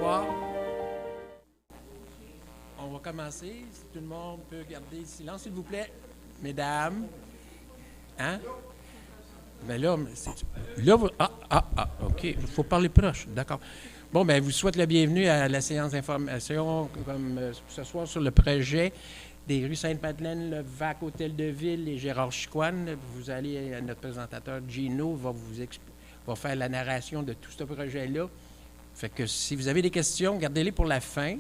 s'asseoir. On va commencer. Si tout le monde peut garder le silence, s'il vous plaît. Mesdames. Hein? Mais là, OK. Il faut parler proche. D'accord. Bon, bien, vous souhaite la bienvenue à la séance d'information comme ce soir sur le projet des rues Sainte-Madeleine, le VAC Hôtel de Ville et Gérard Chicoine. Vous allez, notre présentateur Gino va faire la narration de tout ce projet-là. Fait que si vous avez des questions, gardez-les pour la fin.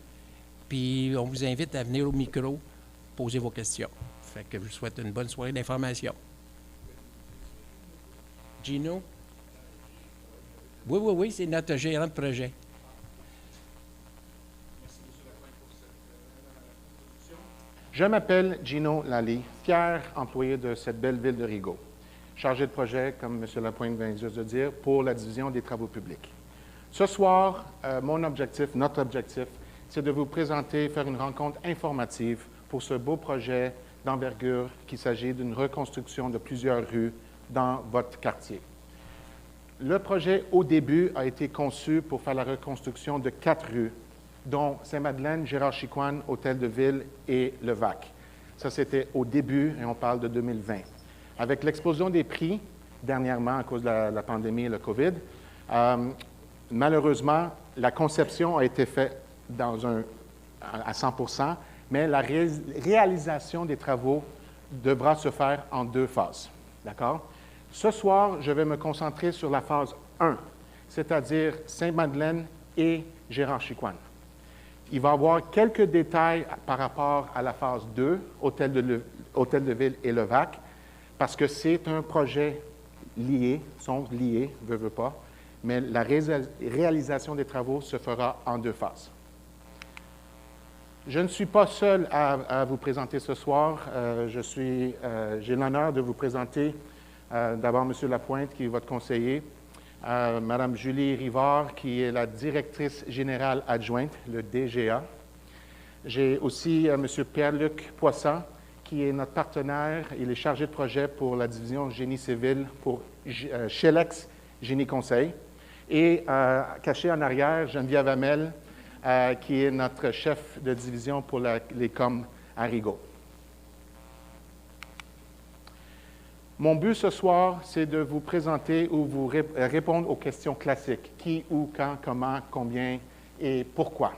Puis on vous invite à venir au micro, poser vos questions. Fait que je vous souhaite une bonne soirée d'information. Gino? Oui, c'est notre gérant de projet. Je m'appelle Gino Lally, fier employé de cette belle ville de Rigaud, chargé de projet, comme M. Lapointe vient juste de dire, pour la division des travaux publics. Ce soir, notre objectif, c'est de vous présenter, faire une rencontre informative pour ce beau projet d'envergure qu'il s'agit d'une reconstruction de plusieurs rues dans votre quartier. Le projet, au début, a été conçu pour faire la reconstruction de 4 rues, dont Sainte-Madeleine, Gérard Chicoine, Hôtel de Ville et le VAC. Ça, c'était au début, et on parle de 2020. Avec l'explosion des prix, dernièrement, à cause de la pandémie et le COVID, malheureusement, la conception a été faite à 100%, mais la réalisation des travaux devra se faire en 2 phases. D'accord? Ce soir, je vais me concentrer sur la phase 1, c'est-à-dire Sainte-Madeleine et Gérard Chicoine. Il va y avoir quelques détails par rapport à la phase 2, Hôtel de Ville et le VAC, parce que c'est un projet sont liés, veut pas, mais la réalisation des travaux se fera en 2 phases. Je ne suis pas seul à vous présenter ce soir. J'ai l'honneur de vous présenter d'abord M. Lapointe, qui est votre conseiller, Mme Julie Rivard, qui est la directrice générale adjointe, le DGA. J'ai aussi M. Pierre-Luc Poisson, qui est notre partenaire. Il est chargé de projet pour la division Génie civil pour Chelex Génie Conseil. Et caché en arrière, Geneviève Hamel, qui est notre chef de division pour les coms à Rigaud. Mon but ce soir, c'est de vous présenter ou vous répondre aux questions classiques. Qui, où, quand, comment, combien et pourquoi.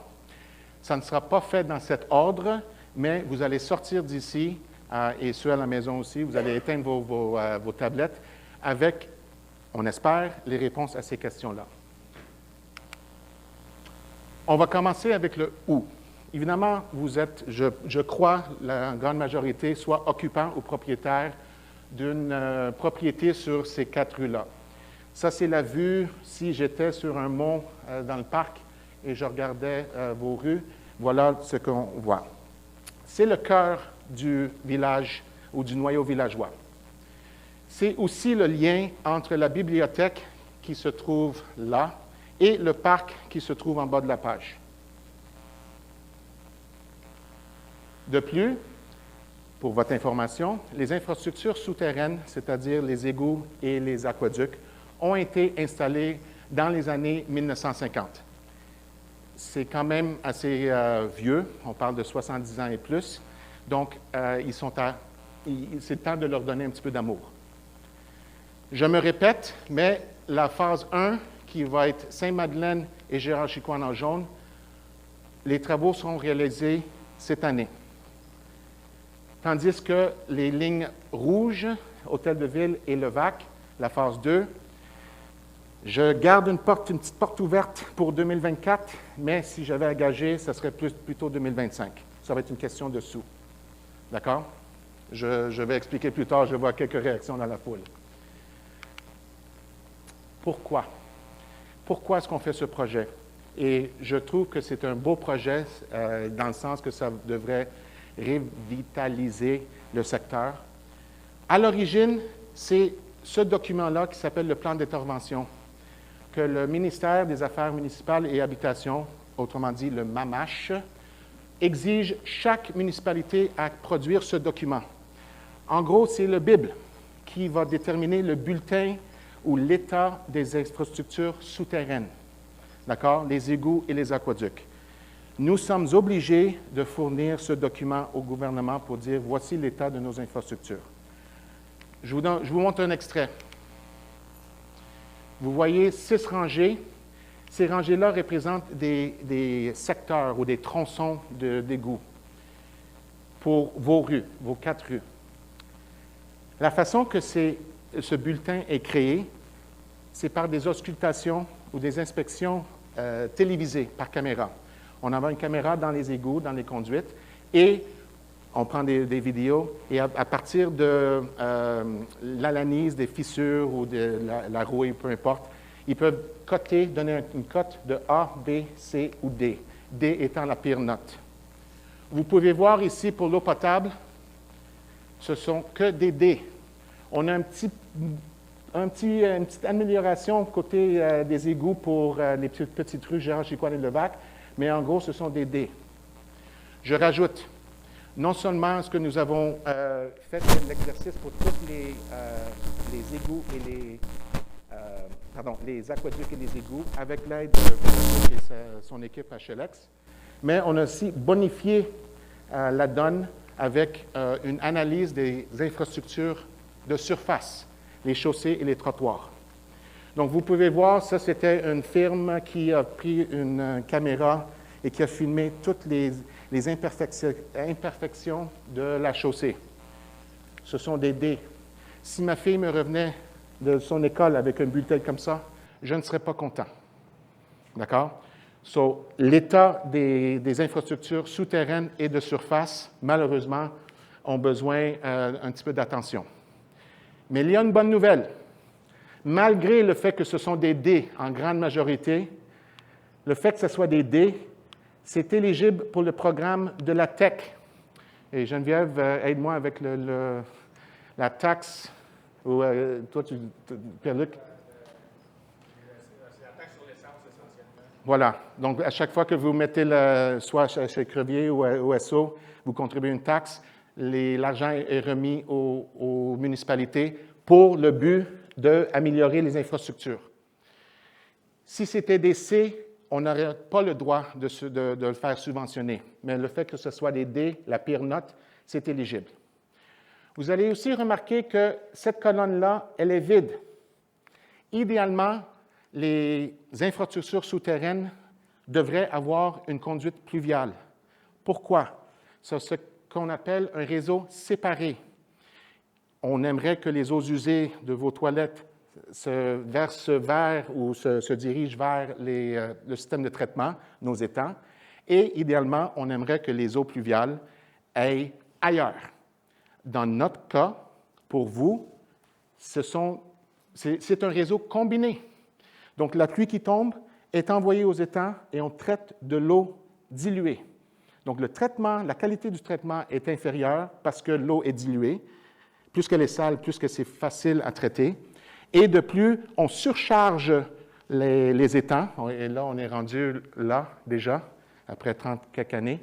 Ça ne sera pas fait dans cet ordre, mais vous allez sortir d'ici, et ceux à la maison aussi, vous allez éteindre vos tablettes avec, on espère, les réponses à ces questions-là. On va commencer avec le « où ». Évidemment, vous êtes, je crois, la grande majorité, soit occupant ou propriétaire d'une propriété sur ces 4 rues-là. Ça, c'est la vue si j'étais sur un mont dans le parc et je regardais vos rues. Voilà ce qu'on voit. C'est le cœur du village ou du noyau villageois. C'est aussi le lien entre la bibliothèque qui se trouve là et le parc qui se trouve en bas de la page. De plus, pour votre information, les infrastructures souterraines, c'est-à-dire les égouts et les aqueducs, ont été installés dans les années 1950. C'est quand même assez vieux, on parle de 70 ans et plus, donc c'est le temps de leur donner un petit peu d'amour. Je me répète, mais la phase 1, qui va être Sainte-Madeleine et Gérard Chicoine en jaune, les travaux seront réalisés cette année. Tandis que les lignes rouges, Hôtel de Ville et le VAC, la phase 2, je garde une petite porte ouverte pour 2024, mais si j'avais à gager, ce serait plutôt 2025. Ça va être une question de sous. D'accord? Je vais expliquer plus tard, je vois quelques réactions dans la foule. Pourquoi? Pourquoi est-ce qu'on fait ce projet? Et je trouve que c'est un beau projet dans le sens que ça devrait revitaliser le secteur. À l'origine, c'est ce document-là qui s'appelle le plan d'intervention que le ministère des Affaires municipales et Habitation, autrement dit le MAMACH, exige chaque municipalité à produire ce document. En gros, c'est le Bible qui va déterminer le bulletin ou l'état des infrastructures souterraines. d'accord, les égouts et les aqueducs. Nous sommes obligés de fournir ce document au gouvernement pour dire voici l'état de nos infrastructures. Je vous montre un extrait. Vous voyez 6 rangées. Ces rangées-là représentent des secteurs ou des tronçons d'égouts pour vos rues, vos 4 rues. La façon que ce bulletin est créé, c'est par des auscultations ou des inspections télévisées par caméra. On envoie une caméra dans les égouts, dans les conduites, et on prend des vidéos, et à partir de l'analyse des fissures ou de la rouille, peu importe, ils peuvent coter, donner une cote de A, B, C ou D, D étant la pire note. Vous pouvez voir ici pour l'eau potable, ce sont que des D. On a une petite amélioration côté des égouts pour les petites rues Gérard Chicoine et Levaque, mais en gros, ce sont des D. Je rajoute, non seulement est-ce que nous avons fait l'exercice pour tous les égouts et les aqueducs et les égouts avec l'aide de son équipe HLX, mais on a aussi bonifié la donne avec une analyse des infrastructures de surface, les chaussées et les trottoirs. Donc, vous pouvez voir, ça, c'était une firme qui a pris une caméra et qui a filmé toutes les imperfections de la chaussée. Ce sont des dés. Si ma fille me revenait de son école avec un bulletin comme ça, je ne serais pas content. D'accord? So, l'état des infrastructures souterraines et de surface, malheureusement, ont besoin un petit peu d'attention. Mais il y a une bonne nouvelle. Malgré le fait que ce sont des dés en grande majorité, le fait que ce soit des dés, c'est éligible pour le programme de la TEC. Et Geneviève, aide-moi avec la taxe. Ou toi, Pierre-Luc? C'est la taxe sur l'essence, essentiellement. Voilà. Donc, à chaque fois que vous mettez, soit chez Crevier ou au SO, vous contribuez une taxe, l'argent est remis aux municipalités pour le but d'améliorer les infrastructures. Si c'était des C, on n'aurait pas le droit de le faire subventionner. Mais le fait que ce soit des D, la pire note, c'est éligible. Vous allez aussi remarquer que cette colonne-là, elle est vide. Idéalement, les infrastructures souterraines devraient avoir une conduite pluviale. Pourquoi? C'est ce qu'on appelle un réseau séparé. On aimerait que les eaux usées de vos toilettes se versent vers ou se dirigent vers le système de traitement, nos étangs, et idéalement, on aimerait que les eaux pluviales aillent ailleurs. Dans notre cas, pour vous, c'est un réseau combiné. Donc, la pluie qui tombe est envoyée aux étangs et on traite de l'eau diluée. Donc, la qualité du traitement est inférieure parce que l'eau est diluée. Plus qu'elle est sale, plus que c'est facile à traiter. Et de plus, on surcharge les étangs. Et là, on est rendu là, déjà, après 30 quelques années,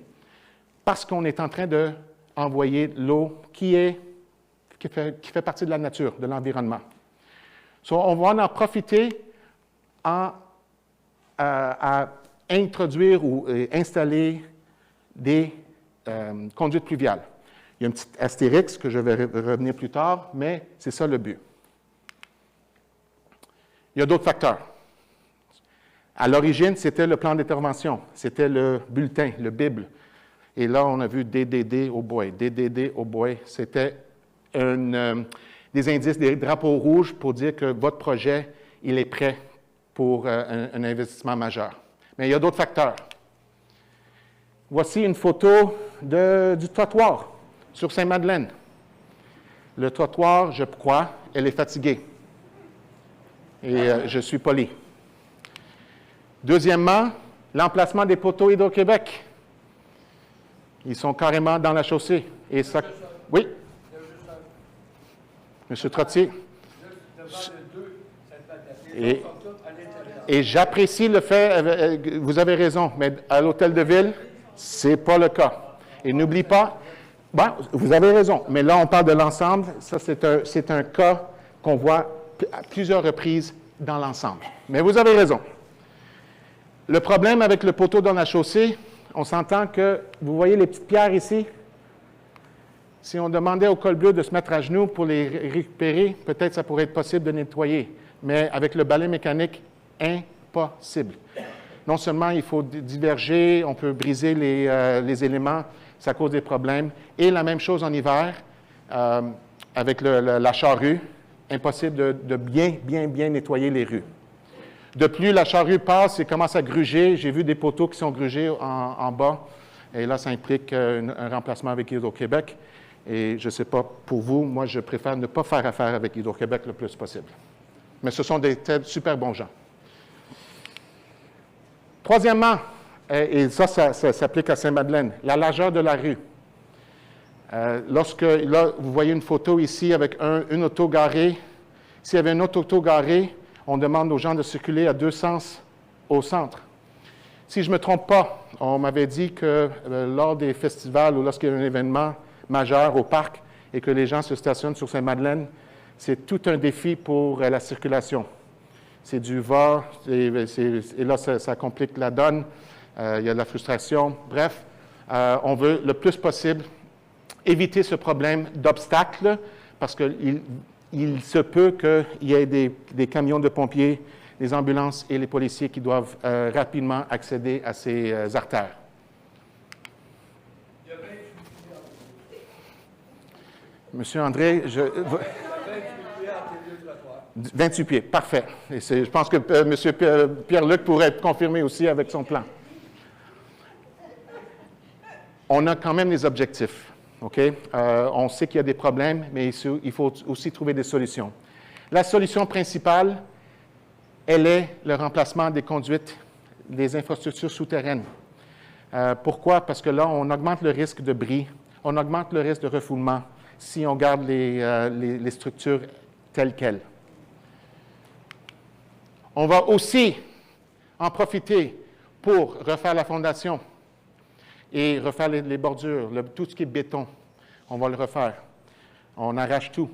parce qu'on est en train d'envoyer l'eau qui fait partie de la nature, de l'environnement. So, on va en profiter à introduire ou installer des conduites pluviales. Il y a un petit astérix que je vais revenir plus tard, mais c'est ça le but. Il y a d'autres facteurs. À l'origine, c'était le plan d'intervention, c'était le bulletin, le Bible. Et là, on a vu DDD, oh boy, DDD, oh boy. C'était des indices, des drapeaux rouges pour dire que votre projet, il est prêt pour un investissement majeur. Mais il y a d'autres facteurs. Voici une photo du trottoir sur Sainte-Madeleine. Le trottoir, je crois, elle est fatiguée. Et je suis poli. Deuxièmement, l'emplacement des poteaux Hydro-Québec. Ils sont carrément dans la chaussée. Et ça... Oui? Monsieur Trottier. Et j'apprécie le fait, vous avez raison, mais à l'hôtel de ville, ce n'est pas le cas. Et n'oublie pas, bon, vous avez raison, mais là, on parle de l'ensemble. Ça, c'est un cas qu'on voit à plusieurs reprises dans l'ensemble. Mais vous avez raison. Le problème avec le poteau dans la chaussée, on s'entend que, vous voyez les petites pierres ici? Si on demandait au col bleu de se mettre à genoux pour les récupérer, peut-être ça pourrait être possible de nettoyer. Mais avec le balai mécanique, impossible. Non seulement il faut diverger, on peut briser les éléments, ça cause des problèmes. Et la même chose en hiver, avec la charrue, impossible de bien nettoyer les rues. De plus, la charrue passe et commence à gruger. J'ai vu des poteaux qui sont grugés en bas. Et là, ça implique un remplacement avec Hydro-Québec. Et je ne sais pas pour vous, moi, je préfère ne pas faire affaire avec Hydro-Québec le plus possible. Mais ce sont des super bons gens. Troisièmement, et ça s'applique à Sainte-Madeleine, la largeur de la rue. Là, vous voyez une photo ici avec une auto garée. S'il y avait une autre auto garée, on demande aux gens de circuler à 2 sens au centre. Si je ne me trompe pas, on m'avait dit que lors des festivals ou lorsqu'il y a un événement majeur au parc et que les gens se stationnent sur Sainte-Madeleine, c'est tout un défi pour la circulation. C'est du va, et là, ça complique la donne. Il y a de la frustration. Bref, on veut le plus possible éviter ce problème d'obstacles parce qu'il se peut qu'il y ait des camions de pompiers, des ambulances et les policiers qui doivent rapidement accéder à ces artères. Monsieur André, 28 pieds, parfait. Et je pense que M. Pierre-Luc pourrait confirmer aussi avec son plan. On a quand même des objectifs, OK? On sait qu'il y a des problèmes, mais il faut aussi trouver des solutions. La solution principale, elle est le remplacement des conduites, des infrastructures souterraines. Pourquoi? Parce que là, on augmente le risque de bris, on augmente le risque de refoulement si on garde les structures telles quelles. On va aussi en profiter pour refaire la fondation et refaire les bordures, tout ce qui est béton. On va le refaire. On arrache tout.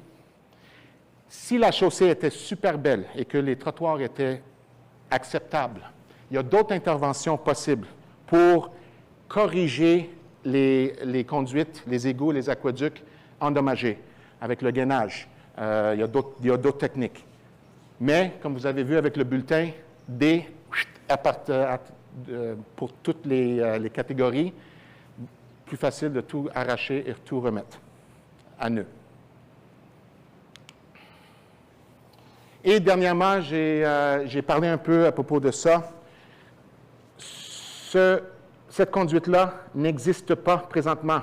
Si la chaussée était super belle et que les trottoirs étaient acceptables, il y a d'autres interventions possibles pour corriger les conduites, les égouts, les aqueducs endommagés avec le gainage. Il y a d'autres techniques. Mais, comme vous avez vu avec le bulletin, pour toutes les catégories, plus facile de tout arracher et tout remettre à nœud. Et dernièrement, j'ai parlé un peu à propos de ça. Cette conduite-là n'existe pas présentement.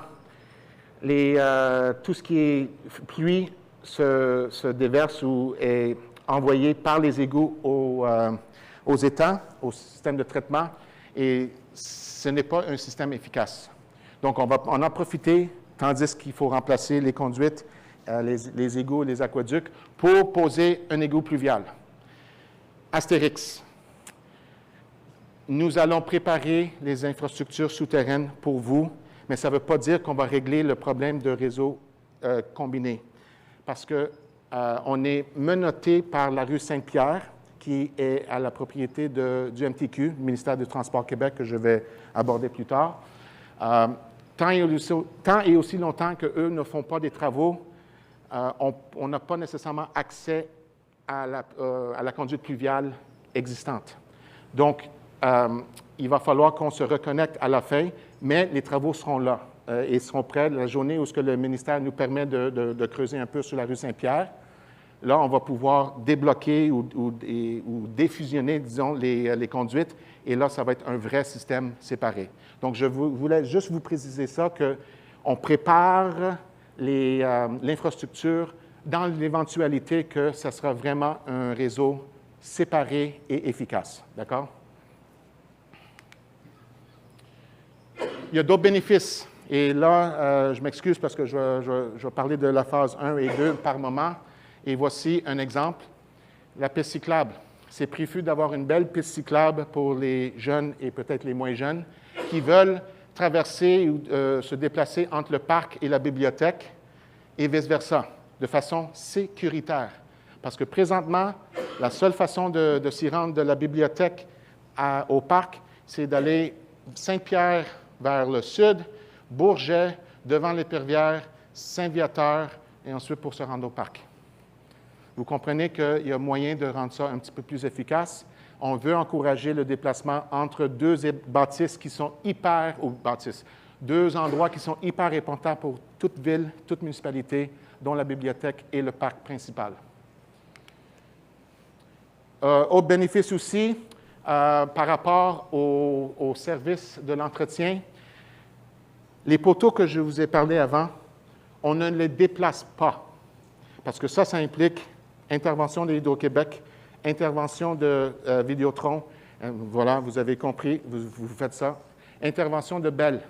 Tout ce qui est pluie se déverse ou est envoyé par les égouts aux étangs, au système de traitement, et ce n'est pas un système efficace. Donc, on va en profiter, tandis qu'il faut remplacer les conduites, les égouts, les aqueducs, pour poser un égout pluvial. Astérix. Nous allons préparer les infrastructures souterraines pour vous, mais ça ne veut pas dire qu'on va régler le problème de réseau combiné. Parce qu'on est menotté par la rue Saint-Pierre, qui est à la propriété du MTQ, le ministère du Transport Québec, que je vais aborder plus tard. Tant et aussi longtemps qu'eux ne font pas des travaux, on n'a pas nécessairement accès à la conduite pluviale existante. Donc, il va falloir qu'on se reconnecte à la fin, mais les travaux seront là et seront prêts la journée où le ministère nous permet de creuser un peu sur la rue Saint-Pierre. Là, on va pouvoir débloquer ou défusionner, disons, les conduites, et là, ça va être un vrai système séparé. Donc, je voulais juste vous préciser ça, qu'on prépare l'infrastructure dans l'éventualité que ça sera vraiment un réseau séparé et efficace. D'accord? Il y a d'autres bénéfices. Et là, je m'excuse parce que je vais parler de la phase 1 et 2 par moment. Et voici un exemple. La piste cyclable. C'est prévu d'avoir une belle piste cyclable pour les jeunes et peut-être les moins jeunes qui veulent traverser ou se déplacer entre le parc et la bibliothèque et vice-versa, de façon sécuritaire. Parce que présentement, la seule façon de s'y rendre de la bibliothèque au parc, c'est d'aller Saint-Pierre vers le sud, Bourget, devant l'Épervière, Saint-Viateur, et ensuite pour se rendre au parc. Vous comprenez qu'il y a moyen de rendre ça un petit peu plus efficace. On veut encourager le déplacement entre deux bâtisses qui sont deux endroits qui sont hyper importants pour toute ville, toute municipalité, dont la bibliothèque et le parc principal. Autre bénéfice aussi, par rapport au service de l'entretien, les poteaux que je vous ai parlé avant, on ne les déplace pas, parce que ça implique intervention de Hydro-Québec, intervention de Vidéotron, voilà, vous avez compris, vous faites ça, intervention de Bell.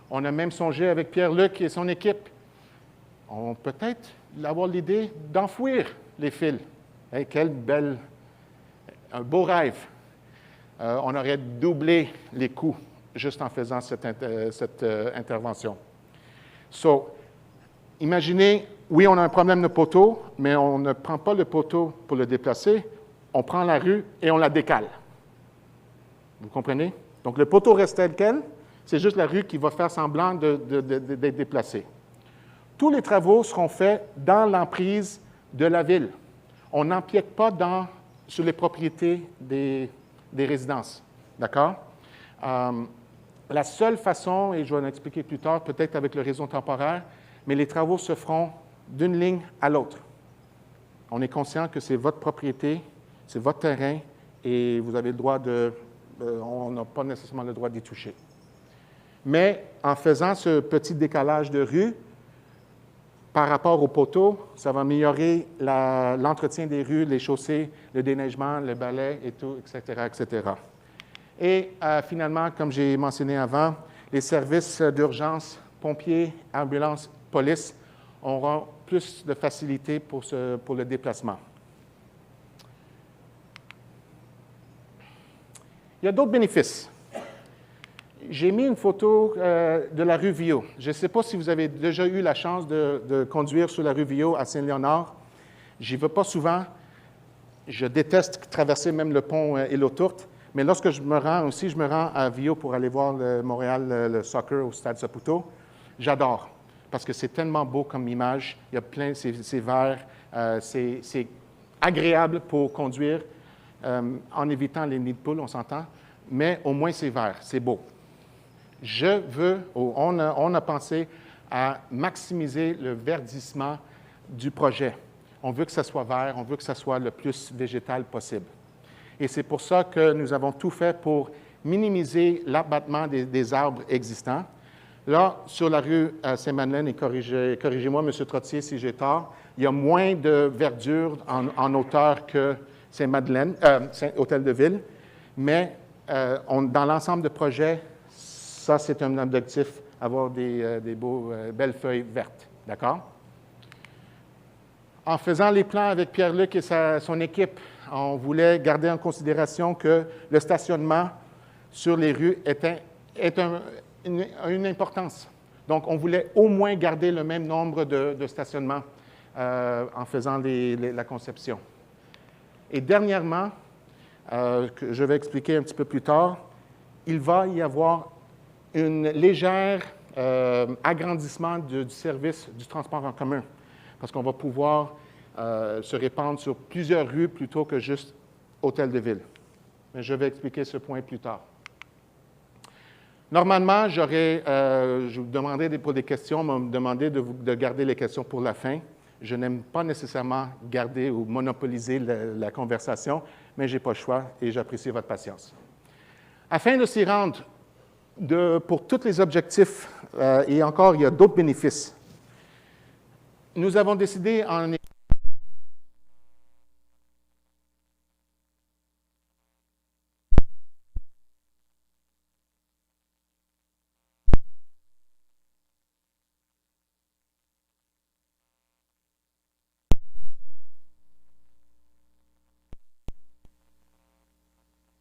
On a même songé avec Pierre-Luc et son équipe, on peut peut-être avoir l'idée d'enfouir les fils. Hey, un beau rêve. On aurait doublé les coûts juste en faisant cette intervention. Imaginez, oui, on a un problème de poteau, mais on ne prend pas le poteau pour le déplacer, on prend la rue et on la décale. Vous comprenez? Donc, le poteau reste tel quel, c'est juste la rue qui va faire semblant d'être déplacée. Tous les travaux seront faits dans l'emprise de la ville. On n'empiète pas sur les propriétés des résidences. D'accord? La seule façon, et je vais l'expliquer plus tard, peut-être avec le réseau temporaire, mais les travaux se feront d'une ligne à l'autre. On est conscient que c'est votre propriété, c'est votre terrain, et vous avez le droit on n'a pas nécessairement le droit d'y toucher. Mais en faisant ce petit décalage de rue, par rapport aux poteaux, ça va améliorer l'entretien des rues, les chaussées, le déneigement, le balai et tout, etc., etc. Et finalement, comme j'ai mentionné avant, les services d'urgence, pompiers, ambulances, police, auront plus de facilité pour le déplacement. Il y a d'autres bénéfices. J'ai mis une photo de la rue Viau. Je ne sais pas si vous avez déjà eu la chance de conduire sur la rue Viau à Saint-Léonard. J'y vais pas souvent. Je déteste traverser même le pont Île-aux-Tourtes. Mais lorsque je me rends à Viau pour aller voir Montréal, le soccer au Stade Saputo. J'adore, parce que c'est tellement beau comme image. Il y a plein, c'est vert, c'est agréable pour conduire, en évitant les nids de poules, on s'entend, mais au moins c'est vert, c'est beau. On a pensé à maximiser le verdissement du projet. On veut que ça soit vert, on veut que ça soit le plus végétal possible. Et c'est pour ça que nous avons tout fait pour minimiser l'abattement des arbres existants. Là, sur la rue Saint-Madeleine, et corrigez-moi, M. Trottier, si j'ai tort, il y a moins de verdure en hauteur que Saint-Madeleine, Hôtel de Ville, mais dans l'ensemble de projets, ça, c'est un objectif, avoir des belles feuilles vertes. D'accord? En faisant les plans avec Pierre-Luc et son équipe, on voulait garder en considération que le stationnement sur les rues a une importance. Donc, on voulait au moins garder le même nombre de stationnements en faisant la conception. Et dernièrement, que je vais expliquer un petit peu plus tard, il va y avoir un léger agrandissement du service du transport en commun, parce qu'on va pouvoir se répandre sur plusieurs rues plutôt que juste Hôtel de Ville. Mais je vais expliquer ce point plus tard. Normalement, je vous demanderai pour des questions, me demander de garder les questions pour la fin. Je n'aime pas nécessairement garder ou monopoliser la conversation, mais je n'ai pas le choix et j'apprécie votre patience. Afin de s'y rendre, pour tous les objectifs, et encore, il y a d'autres bénéfices, nous avons décidé en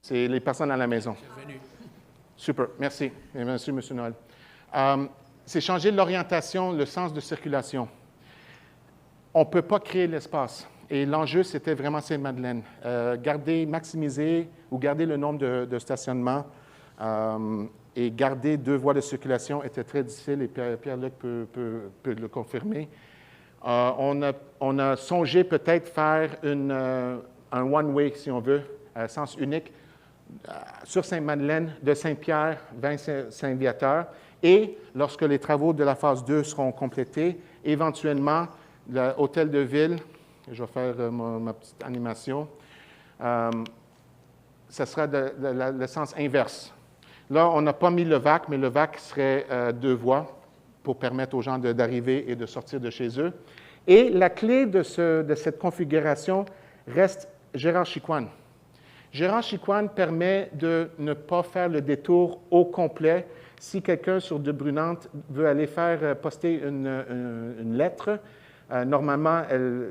c'est les personnes à la maison. Super, merci. Et merci, M. Noël. C'est changer l'orientation, le sens de circulation. On ne peut pas créer l'espace. et l'enjeu, c'était vraiment Sainte-Madeleine. Maximiser ou garder le nombre de stationnements et garder 2 voies de circulation était très difficile, et Pierre-Luc peut le confirmer. On a songé peut-être faire un one-way, si on veut, sens unique, sur Sainte-Madeleine, de Saint-Pierre vers Saint-Viateur. Et lorsque les travaux de la phase 2 seront complétés, éventuellement, l'hôtel de ville, je vais faire ma petite animation, ce sera le sens inverse. Là, on n'a pas mis le VAC, mais le VAC serait 2 voies pour permettre aux gens d'arriver et de sortir de chez eux. Et la clé de cette configuration reste Gérard-Chicoine. Gérard-Chicoine permet de ne pas faire le détour au complet. Si quelqu'un sur de Brunante veut aller faire poster une lettre, normalement,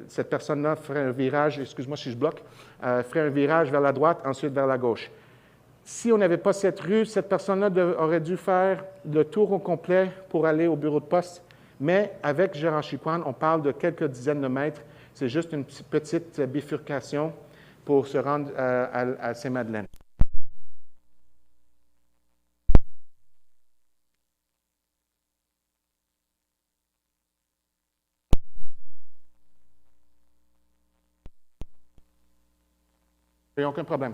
cette personne-là ferait un virage, excuse-moi si je bloque, ferait un virage vers la droite, ensuite vers la gauche. Si on n'avait pas cette rue, cette personne-là aurait dû faire le tour au complet pour aller au bureau de poste. Mais avec Gérard-Chicoine, on parle de quelques dizaines de mètres. C'est juste une petite bifurcation pour se rendre à Sainte-Madeleine. Il n'y a aucun problème.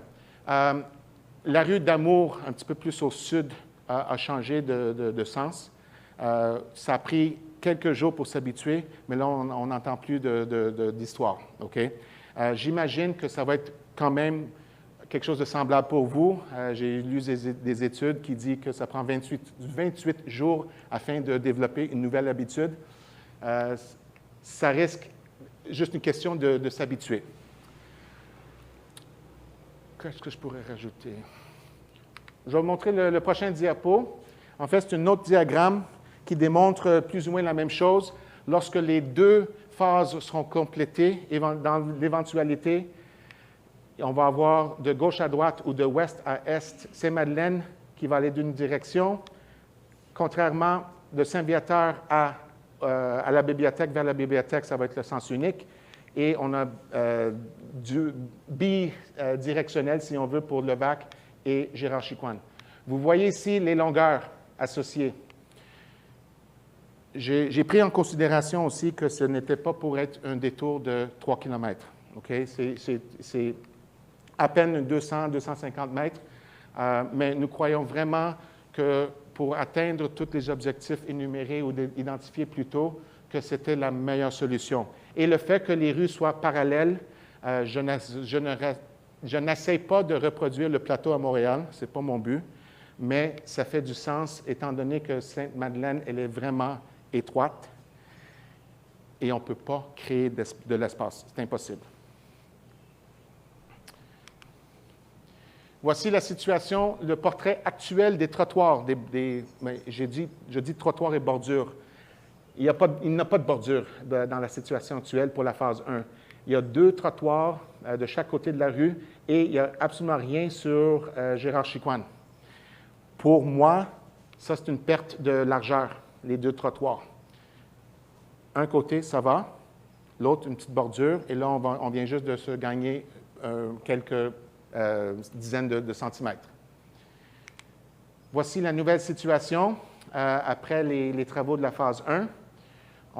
La rue d'Amour, un petit peu plus au sud, a changé de sens. Ça a pris quelques jours pour s'habituer, mais là, on n'entend plus d'histoire. Okay? J'imagine que ça va être quand même quelque chose de semblable pour vous. J'ai lu des études qui disent que ça prend 28 jours afin de développer une nouvelle habitude. Ça risque juste une question de s'habituer. Qu'est-ce que je pourrais rajouter? Je vais vous montrer le prochain diapo. En fait, c'est un autre diagramme qui démontre plus ou moins la même chose. Lorsque les 2 phases seront complétées, dans l'éventualité, on va avoir de gauche à droite ou de ouest à est Sainte-Madeleine qui va aller d'une direction, contrairement de Saint-Viateur à la bibliothèque vers la bibliothèque, ça va être le sens unique. Et on a du bidirectionnel, si on veut, pour Levaque et Gérard-Chicoine. Vous voyez ici les longueurs associées. J'ai pris en considération aussi que ce n'était pas pour être un détour de 3 km. Okay? C'est à peine 200-250 mètres, mais nous croyons vraiment que pour atteindre tous les objectifs énumérés ou identifiés plus tôt, que c'était la meilleure solution. Et le fait que les rues soient parallèles, je n'essaie pas de reproduire le plateau à Montréal, ce n'est pas mon but, mais ça fait du sens étant donné que Sainte-Madeleine, elle est vraiment étroite et on ne peut pas créer de l'espace. C'est impossible. Voici la situation, le portrait actuel des trottoirs. Je dis trottoirs et bordures. Il n'y a pas de bordure dans la situation actuelle pour la phase 1. Il y a 2 trottoirs de chaque côté de la rue et il n'y a absolument rien sur Gérard-Chicoine. Pour moi, ça, c'est une perte de largeur, les 2 trottoirs. Un côté, ça va. L'autre, une petite bordure. Et là, on vient juste de se gagner quelques dizaines de centimètres. Voici la nouvelle situation après les travaux de la phase 1.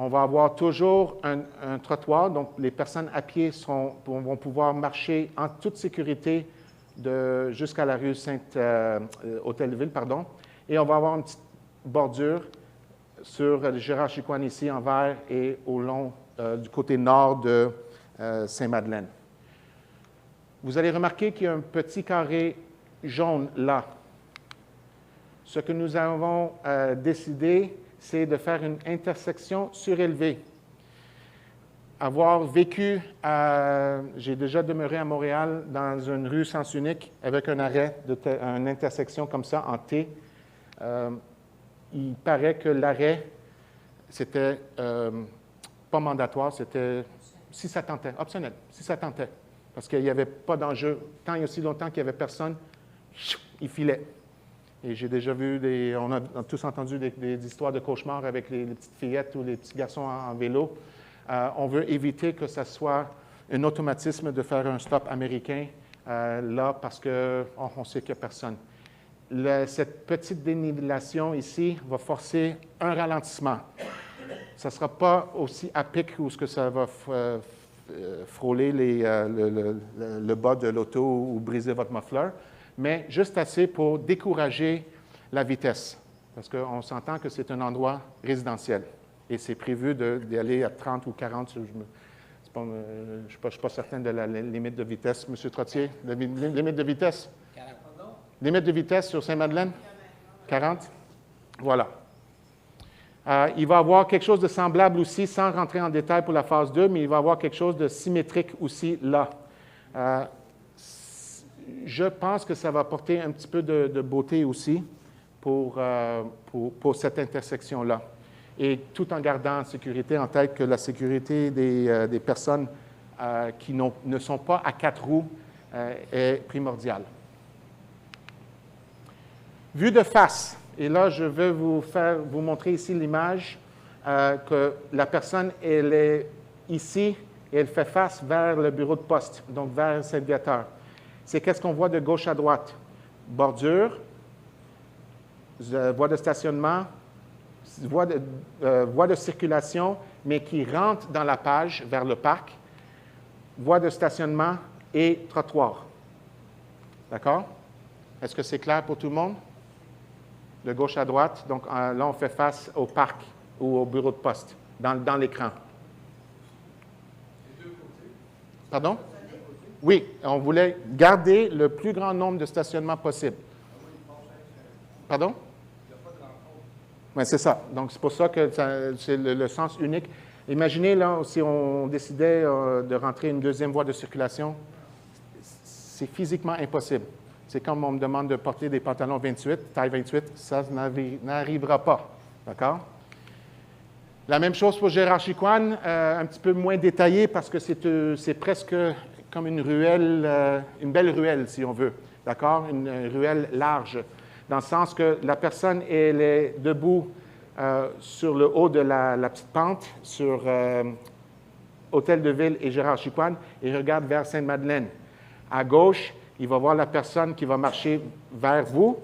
On va avoir toujours un trottoir, donc les personnes à pied vont pouvoir marcher en toute sécurité jusqu'à la rue Hôtel-de-Ville, pardon. Et on va avoir une petite bordure sur Gérard-Chicoine ici en vert et au long du côté nord de Sainte-Madeleine. Vous allez remarquer qu'il y a un petit carré jaune là. Ce que nous avons décidé, c'est de faire une intersection surélevée. Avoir vécu j'ai déjà demeuré à Montréal dans une rue sens unique avec un arrêt, une intersection comme ça en T. Il paraît que l'arrêt, c'était pas mandatoire, c'était si ça tentait, optionnel, si ça tentait. Parce qu'il n'y avait pas d'enjeu. Tant il y a aussi longtemps qu'il n'y avait personne, il filait. Et j'ai déjà vu, on a tous entendu des histoires de cauchemars avec les petites fillettes ou les petits garçons en vélo. On veut éviter que ça soit un automatisme de faire un stop américain là parce qu'on sait qu'il n'y a personne. Cette petite dénivellation ici va forcer un ralentissement. Ça ne sera pas aussi à pic où ce que ça va frôler le bas de l'auto ou briser votre muffler, mais juste assez pour décourager la vitesse, parce qu'on s'entend que c'est un endroit résidentiel et c'est prévu d'y aller à 30 ou 40. Je ne suis pas certain de la limite de vitesse. M. Trottier, la limite de vitesse? 40. Limite de vitesse sur Sainte-Madeleine? 40? Voilà. Il va y avoir quelque chose de semblable aussi, sans rentrer en détail pour la phase 2, mais il va y avoir quelque chose de symétrique aussi là. Je pense que ça va apporter un petit peu de beauté aussi pour cette intersection-là. Et tout en gardant en sécurité en tête que la sécurité des personnes qui ne sont pas à 4 roues est primordiale. Vue de face. Et là, je vais vous montrer ici l'image que la personne, elle est ici et elle fait face vers le bureau de poste, donc vers Saint-Viateur. C'est qu'est-ce qu'on voit de gauche à droite? Bordure, voie de stationnement, voie de circulation, mais qui rentre dans la page vers le parc, voie de stationnement et trottoir. D'accord? Est-ce que c'est clair pour tout le monde? De gauche à droite, donc là, on fait face au parc ou au bureau de poste, dans l'écran. Pardon? Oui, on voulait garder le plus grand nombre de stationnements possible. Pardon? Oui, c'est ça. Donc, c'est pour ça que c'est le sens unique. Imaginez, là, si on décidait de rentrer une deuxième voie de circulation, c'est physiquement impossible. C'est comme on me demande de porter des pantalons 28, taille 28, ça n'arrivera pas. D'accord? La même chose pour Gérard-Chicoine, un petit peu moins détaillé parce que c'est presque comme une ruelle, une belle ruelle, si on veut. D'accord? Une ruelle large, dans le sens que la personne, elle est debout sur le haut de la petite pente, sur Hôtel de Ville et Gérard-Chicoine, et regarde vers Sainte-Madeleine. À gauche, il va voir la personne qui va marcher vers vous.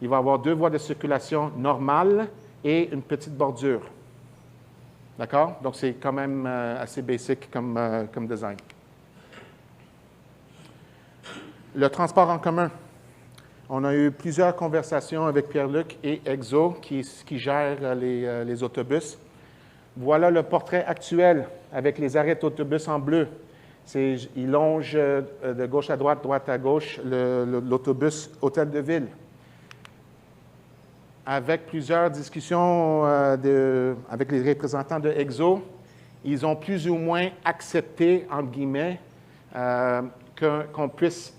Il va avoir 2 voies de circulation normales et une petite bordure. D'accord? Donc, c'est quand même assez basic comme design. Le transport en commun. On a eu plusieurs conversations avec Pierre-Luc et EXO qui gèrent les autobus. Voilà le portrait actuel avec les arrêts d'autobus en bleu. Il longe de gauche à droite à gauche, l'autobus Hôtel de Ville. Avec plusieurs discussions avec les représentants de EXO, ils ont plus ou moins accepté, entre guillemets, qu'on puisse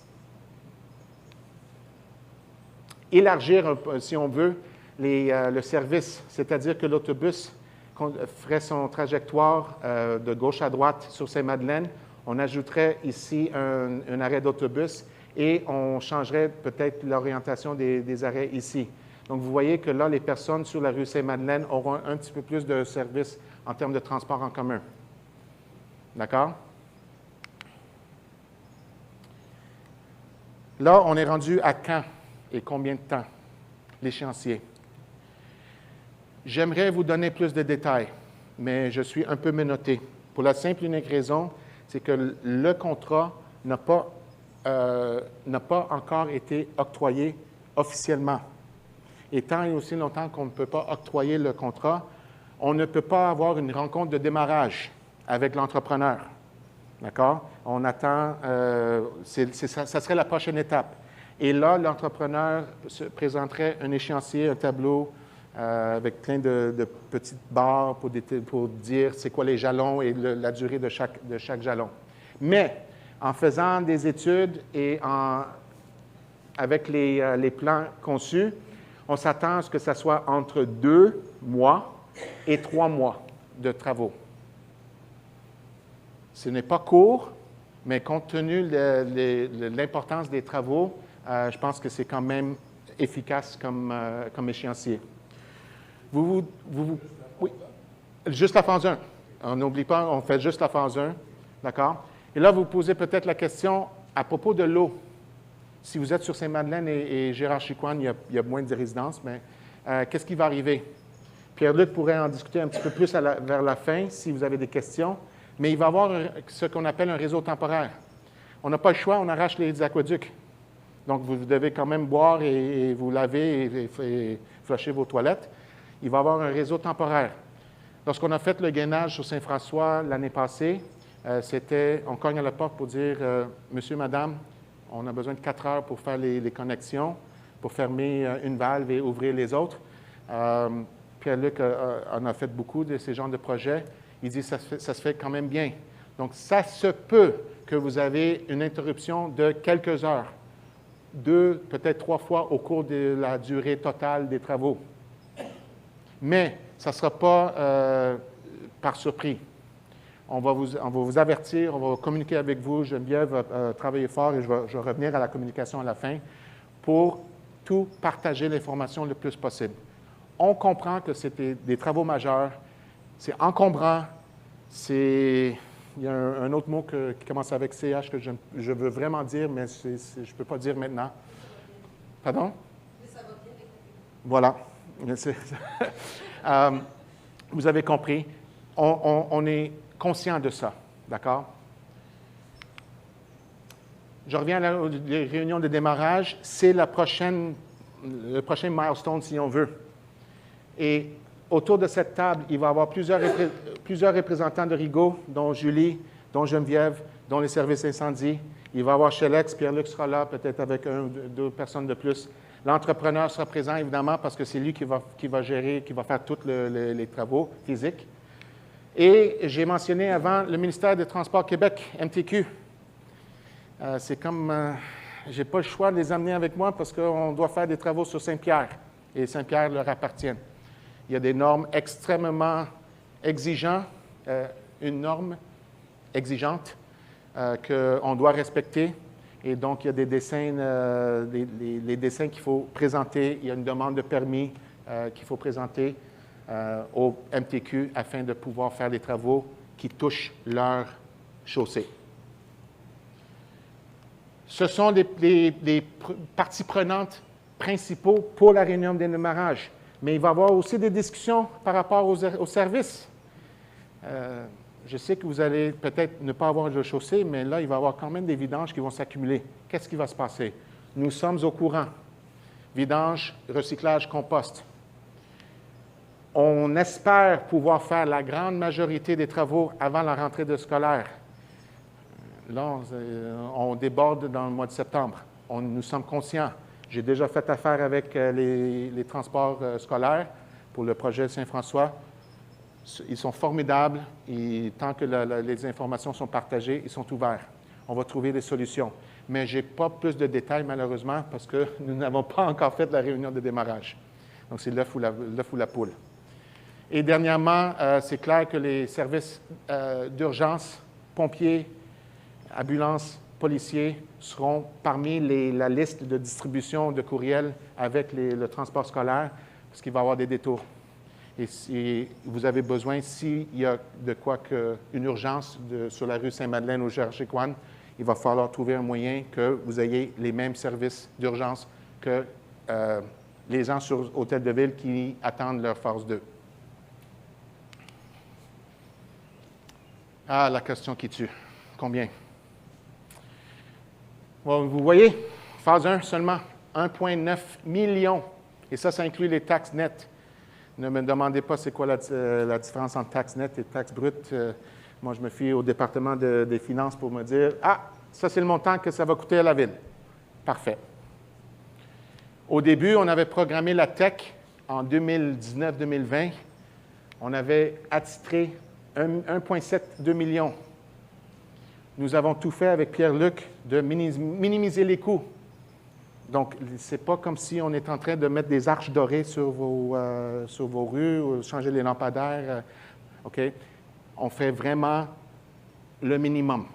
élargir, si on veut, le service. C'est-à-dire que l'autobus ferait son trajectoire de gauche à droite sur Sainte-Madeleine. On ajouterait ici un arrêt d'autobus et on changerait peut-être l'orientation des arrêts ici. Donc, vous voyez que là, les personnes sur la rue Sainte-Madeleine auront un petit peu plus de services en termes de transport en commun. D'accord? Là, on est rendu à quand et combien de temps? L'échéancier. J'aimerais vous donner plus de détails, mais je suis un peu menotté. Pour la simple et unique raison, c'est que le contrat n'a pas encore été octroyé officiellement. Et tant et aussi longtemps qu'on ne peut pas octroyer le contrat, on ne peut pas avoir une rencontre de démarrage avec l'entrepreneur. D'accord? On attend, ça serait la prochaine étape. Et là, l'entrepreneur se présenterait un échéancier, un tableau avec plein de petites barres pour dire c'est quoi les jalons et la durée de chaque jalon. Mais en faisant des études et avec les plans conçus, on s'attend à ce que ça soit entre 2 mois et 3 mois de travaux. Ce n'est pas court, mais compte tenu de l'importance des travaux, je pense que c'est quand même efficace comme échéancier. Oui, juste la phase 1. On n'oublie pas, on fait juste la phase 1, d'accord? Et là, vous posez peut-être la question à propos de l'eau. Si vous êtes sur Sainte-Madeleine et Gérard-Chicoine, il y a moins de résidences, mais qu'est-ce qui va arriver? Pierre-Luc pourrait en discuter un petit peu plus vers la fin si vous avez des questions, mais il va y avoir ce qu'on appelle un réseau temporaire. On n'a pas le choix, on arrache les aqueducs. Donc, vous devez quand même boire et vous laver et flusher vos toilettes. Il va y avoir un réseau temporaire. Lorsqu'on a fait le gainage sur Saint-François l'année passée, on cogne à la porte pour dire « Monsieur, Madame, on a besoin de 4 heures pour faire les connexions, pour fermer une valve et ouvrir les autres. » Pierre-Luc en a fait beaucoup de ces genres de projets. Il dit ça se fait quand même bien. Donc, ça se peut que vous avez une interruption de quelques heures, 2, peut-être 3 fois au cours de la durée totale des travaux. Mais ça ne sera pas par surprise. On va vous avertir, on va communiquer avec vous. Geneviève va travailler fort et je vais revenir à la communication à la fin pour tout partager l'information le plus possible. On comprend que c'était des travaux majeurs, c'est encombrant, il y a un autre mot qui commence avec CH que je veux vraiment dire, mais je ne peux pas dire maintenant. Pardon? Mais ça va bien avec Voilà. Vous avez compris. On est conscient de ça, d'accord? Je reviens à la réunion de démarrage. C'est le prochain milestone, si on veut. Et autour de cette table, il va y avoir plusieurs représentants de Rigaud, dont Julie, dont Geneviève, dont les services incendie. Il va y avoir Chelex, Pierre-Luc sera là, peut-être avec 1 ou 2 personnes de plus. L'entrepreneur sera présent, évidemment, parce que c'est lui qui va gérer, qui va faire tous les travaux physiques. Et j'ai mentionné avant le ministère des Transports Québec, MTQ. C'est comme, je n'ai pas le choix de les amener avec moi parce qu'on doit faire des travaux sur Saint-Pierre, et Saint-Pierre leur appartient. Il y a des normes extrêmement exigeantes, une norme exigeante qu'on doit respecter. Et donc, il y a des dessins, les dessins qu'il faut présenter. Il y a une demande de permis qu'il faut présenter au MTQ afin de pouvoir faire les travaux qui touchent leur chaussée. Ce sont les parties prenantes principaux pour la réunion de démarrage. Mais il va y avoir aussi des discussions par rapport aux services. Je sais que vous allez peut-être ne pas avoir de chaussée, mais là, il va y avoir quand même des vidanges qui vont s'accumuler. Qu'est-ce qui va se passer? Nous sommes au courant. Vidange, recyclage, compost. On espère pouvoir faire la grande majorité des travaux avant la rentrée de scolaire. Là, on déborde dans le mois de septembre. Nous sommes conscients. J'ai déjà fait affaire avec les transports scolaires pour le projet Saint-François. Ils sont formidables et tant que les informations sont partagées, ils sont ouverts. On va trouver des solutions. Mais je n'ai pas plus de détails, malheureusement, parce que nous n'avons pas encore fait la réunion de démarrage. Donc, c'est l'œuf ou la poule. Et dernièrement, c'est clair que les services d'urgence, pompiers, ambulances, policiers seront parmi la liste de distribution de courriels avec le transport scolaire, parce qu'il va y avoir des détours. Et si vous avez besoin, s'il y a de quoi une urgence sur la rue Sainte-Madeleine ou Gérard-Chicoine, il va falloir trouver un moyen que vous ayez les mêmes services d'urgence que les gens sur Hôtel de Ville qui attendent leur phase 2. Ah, la question qui tue. Combien? Bon, vous voyez, phase 1 seulement, 1,9 million. Et ça inclut les taxes nettes. Ne me demandez pas c'est quoi la différence entre taxes nettes et taxes brutes. Moi, je me fie au département des finances pour me dire « Ah, ça, c'est le montant que ça va coûter à la Ville. » Parfait. Au début, on avait programmé la TEC en 2019-2020. On avait attitré 1,72 million. Nous avons tout fait avec Pierre-Luc de minimiser les coûts. Donc, ce n'est pas comme si on est en train de mettre des arches dorées sur vos rues ou changer les lampadaires. OK? On fait vraiment le minimum.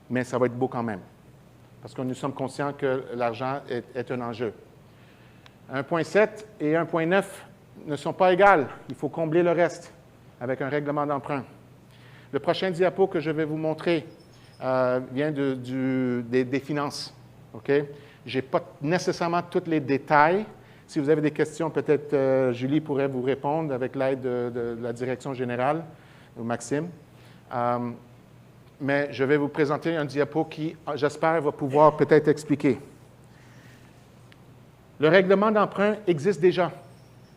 Mais ça va être beau quand même. Parce que nous sommes conscients que l'argent est un enjeu. 1,7 et 1,9 ne sont pas égales. Il faut combler le reste avec un règlement d'emprunt. Le prochain diapo que je vais vous montrer, vient des finances. OK? Je n'ai pas nécessairement tous les détails. Si vous avez des questions, peut-être Julie pourrait vous répondre avec l'aide de la direction générale, ou Maxime. Mais je vais vous présenter un diapo qui, j'espère, va pouvoir peut-être expliquer. Le règlement d'emprunt existe déjà,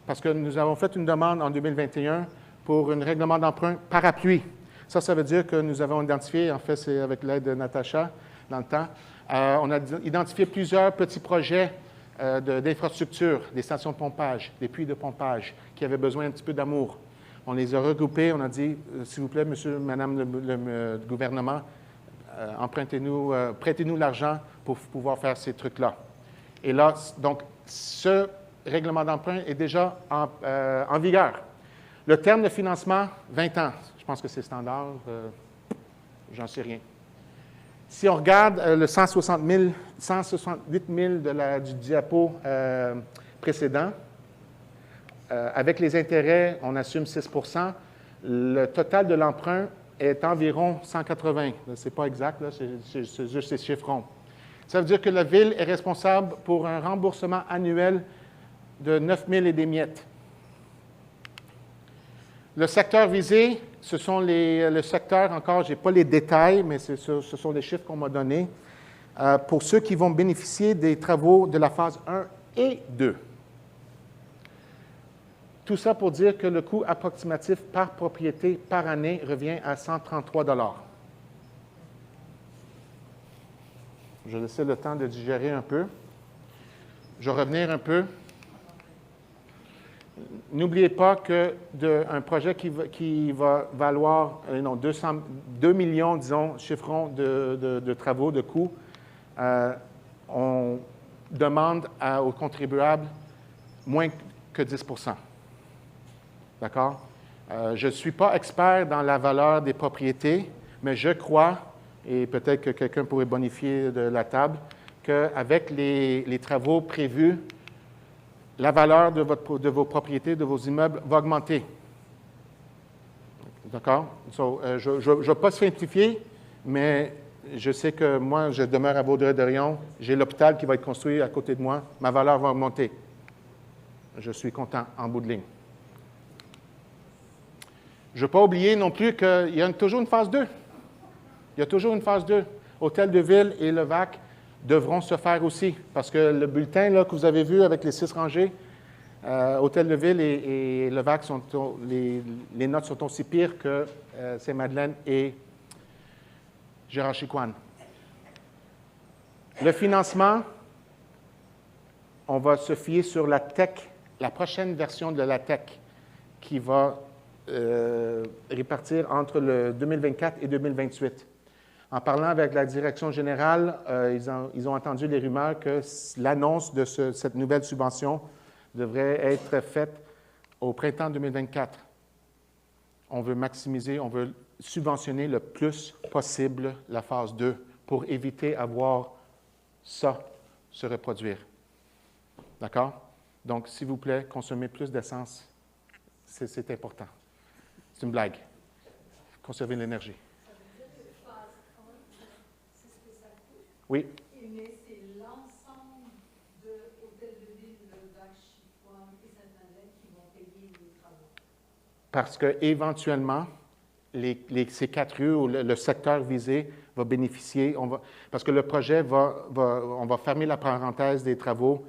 parce que nous avons fait une demande en 2021 pour un règlement d'emprunt parapluie. Ça veut dire que nous avons identifié, en fait, c'est avec l'aide de Natacha dans le temps, on a identifié plusieurs petits projets d'infrastructure, des stations de pompage, des puits de pompage, qui avaient besoin un petit peu d'amour. On les a regroupés, on a dit, s'il vous plaît, monsieur, madame le gouvernement, empruntez-nous, prêtez-nous l'argent pour pouvoir faire ces trucs-là. Et là, donc, ce règlement d'emprunt est déjà en vigueur. Le terme de financement, 20 ans. Je pense que c'est standard, j'en sais rien. Si on regarde le 168 000 du diapo précédent, avec les intérêts, on assume 6 %. Le total de l'emprunt est environ 180. Ce n'est pas exact, c'est juste ces chiffrons. Ça veut dire que la Ville est responsable pour un remboursement annuel de 9 000 et des miettes. Le secteur visé, ce sont le secteur, encore, je n'ai pas les détails, mais ce sont les chiffres qu'on m'a donnés, pour ceux qui vont bénéficier des travaux de la phase 1 et 2. Tout ça pour dire que le coût approximatif par propriété par année revient à 133 $. Je vais laisser le temps de digérer un peu. Je vais revenir un peu. N'oubliez pas qu'un projet qui va valoir 2 millions, disons, chiffrons de travaux, de coûts, on demande aux contribuables moins que 10 %. D'accord? Je ne suis pas expert dans la valeur des propriétés, mais je crois, et peut-être que quelqu'un pourrait bonifier de la table, qu'avec les travaux prévus, la valeur de vos propriétés, de vos immeubles va augmenter. D'accord? Je ne vais pas simplifier, mais je sais que moi, je demeure à Vaudreuil-Dorion, j'ai l'hôpital qui va être construit à côté de moi, ma valeur va augmenter. Je suis content en bout de ligne. Je ne veux pas oublier non plus qu'il y a toujours une phase 2. Il y a toujours une phase 2. Hôtel de Ville et le VAC devront se faire aussi, parce que le bulletin là, que vous avez vu avec les 6 rangées, Hôtel de Ville et le VAC, les notes sont aussi pires que Saint-Madeleine et Gérard-Chicoine. Le financement, on va se fier sur la TEC, la prochaine version de la TEC, qui va répartir entre le 2024 et 2028. En parlant avec la direction générale, ils ont entendu les rumeurs que l'annonce de cette nouvelle subvention devrait être faite au printemps 2024. On veut maximiser, on veut subventionner le plus possible la phase 2 pour éviter à voir ça se reproduire. D'accord? Donc, s'il vous plaît, consommez plus d'essence. C'est important. C'est une blague. Conservez l'énergie. Oui. Mais c'est l'ensemble de Hôtel de Ville, le VAC, Chicoine et Sainte-Madeleine qui vont payer les travaux. Parce qu'éventuellement, ces 4 rues ou le secteur visé va bénéficier, parce que le projet on va fermer la parenthèse des travaux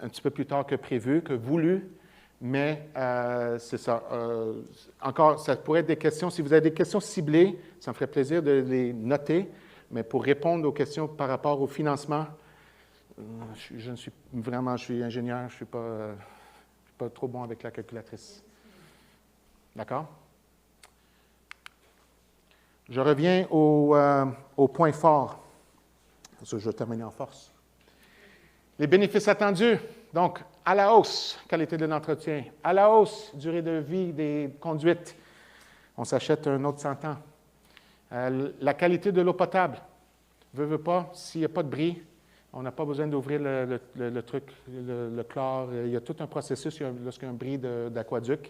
un petit peu plus tard que prévu, que voulu, mais c'est ça. Encore, ça pourrait être des questions. Si vous avez des questions ciblées, ça me ferait plaisir de les noter. Mais pour répondre aux questions par rapport au financement, je suis ingénieur, je ne suis pas trop bon avec la calculatrice. D'accord? Je reviens au point fort. Je vais terminer en force. Les bénéfices attendus. Donc, à la hausse, qualité de l'entretien. À la hausse, durée de vie des conduites. On s'achète un autre 100 ans. La qualité de l'eau potable. Veut pas, s'il n'y a pas de bris, on n'a pas besoin d'ouvrir le truc, le chlore. Il y a tout un processus lorsqu'il y a un bris d'aquaduc.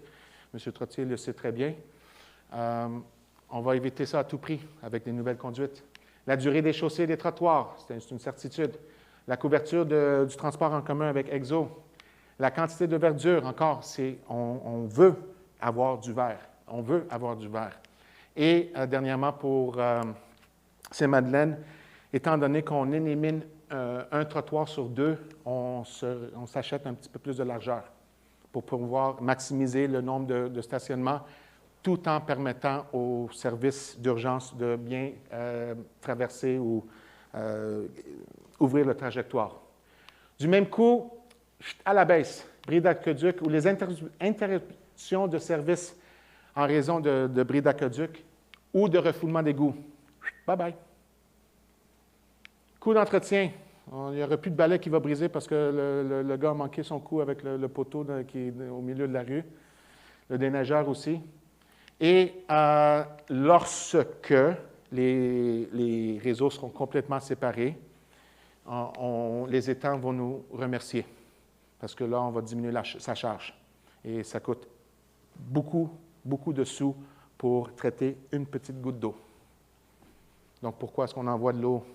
M. Trottier le sait très bien. On va éviter ça à tout prix avec des nouvelles conduites. La durée des chaussées et des trottoirs, c'est une certitude. La couverture du transport en commun avec EXO. La quantité de verdure, encore, on veut avoir du vert. On veut avoir du vert. Et dernièrement, pour Saint-Madeleine, étant donné qu'on élimine un trottoir sur 2, on s'achète un petit peu plus de largeur pour pouvoir maximiser le nombre de stationnements tout en permettant aux services d'urgence de bien traverser ou ouvrir le trajectoire. Du même coup, à la baisse, bris d'aqueduc ou les interruptions de service en raison de bris d'aqueduc ou de refoulement d'égouts. Bye-bye. Coût d'entretien. Il n'y aura plus de balai qui va briser parce que le gars a manqué son coup avec le poteau qui est au milieu de la rue. Le déneigeur aussi. Et lorsque les réseaux seront complètement séparés, les étangs vont nous remercier parce que là, on va diminuer sa charge. Et ça coûte beaucoup, beaucoup de sous pour traiter une petite goutte d'eau. Donc, pourquoi est-ce qu'on envoie de l'eau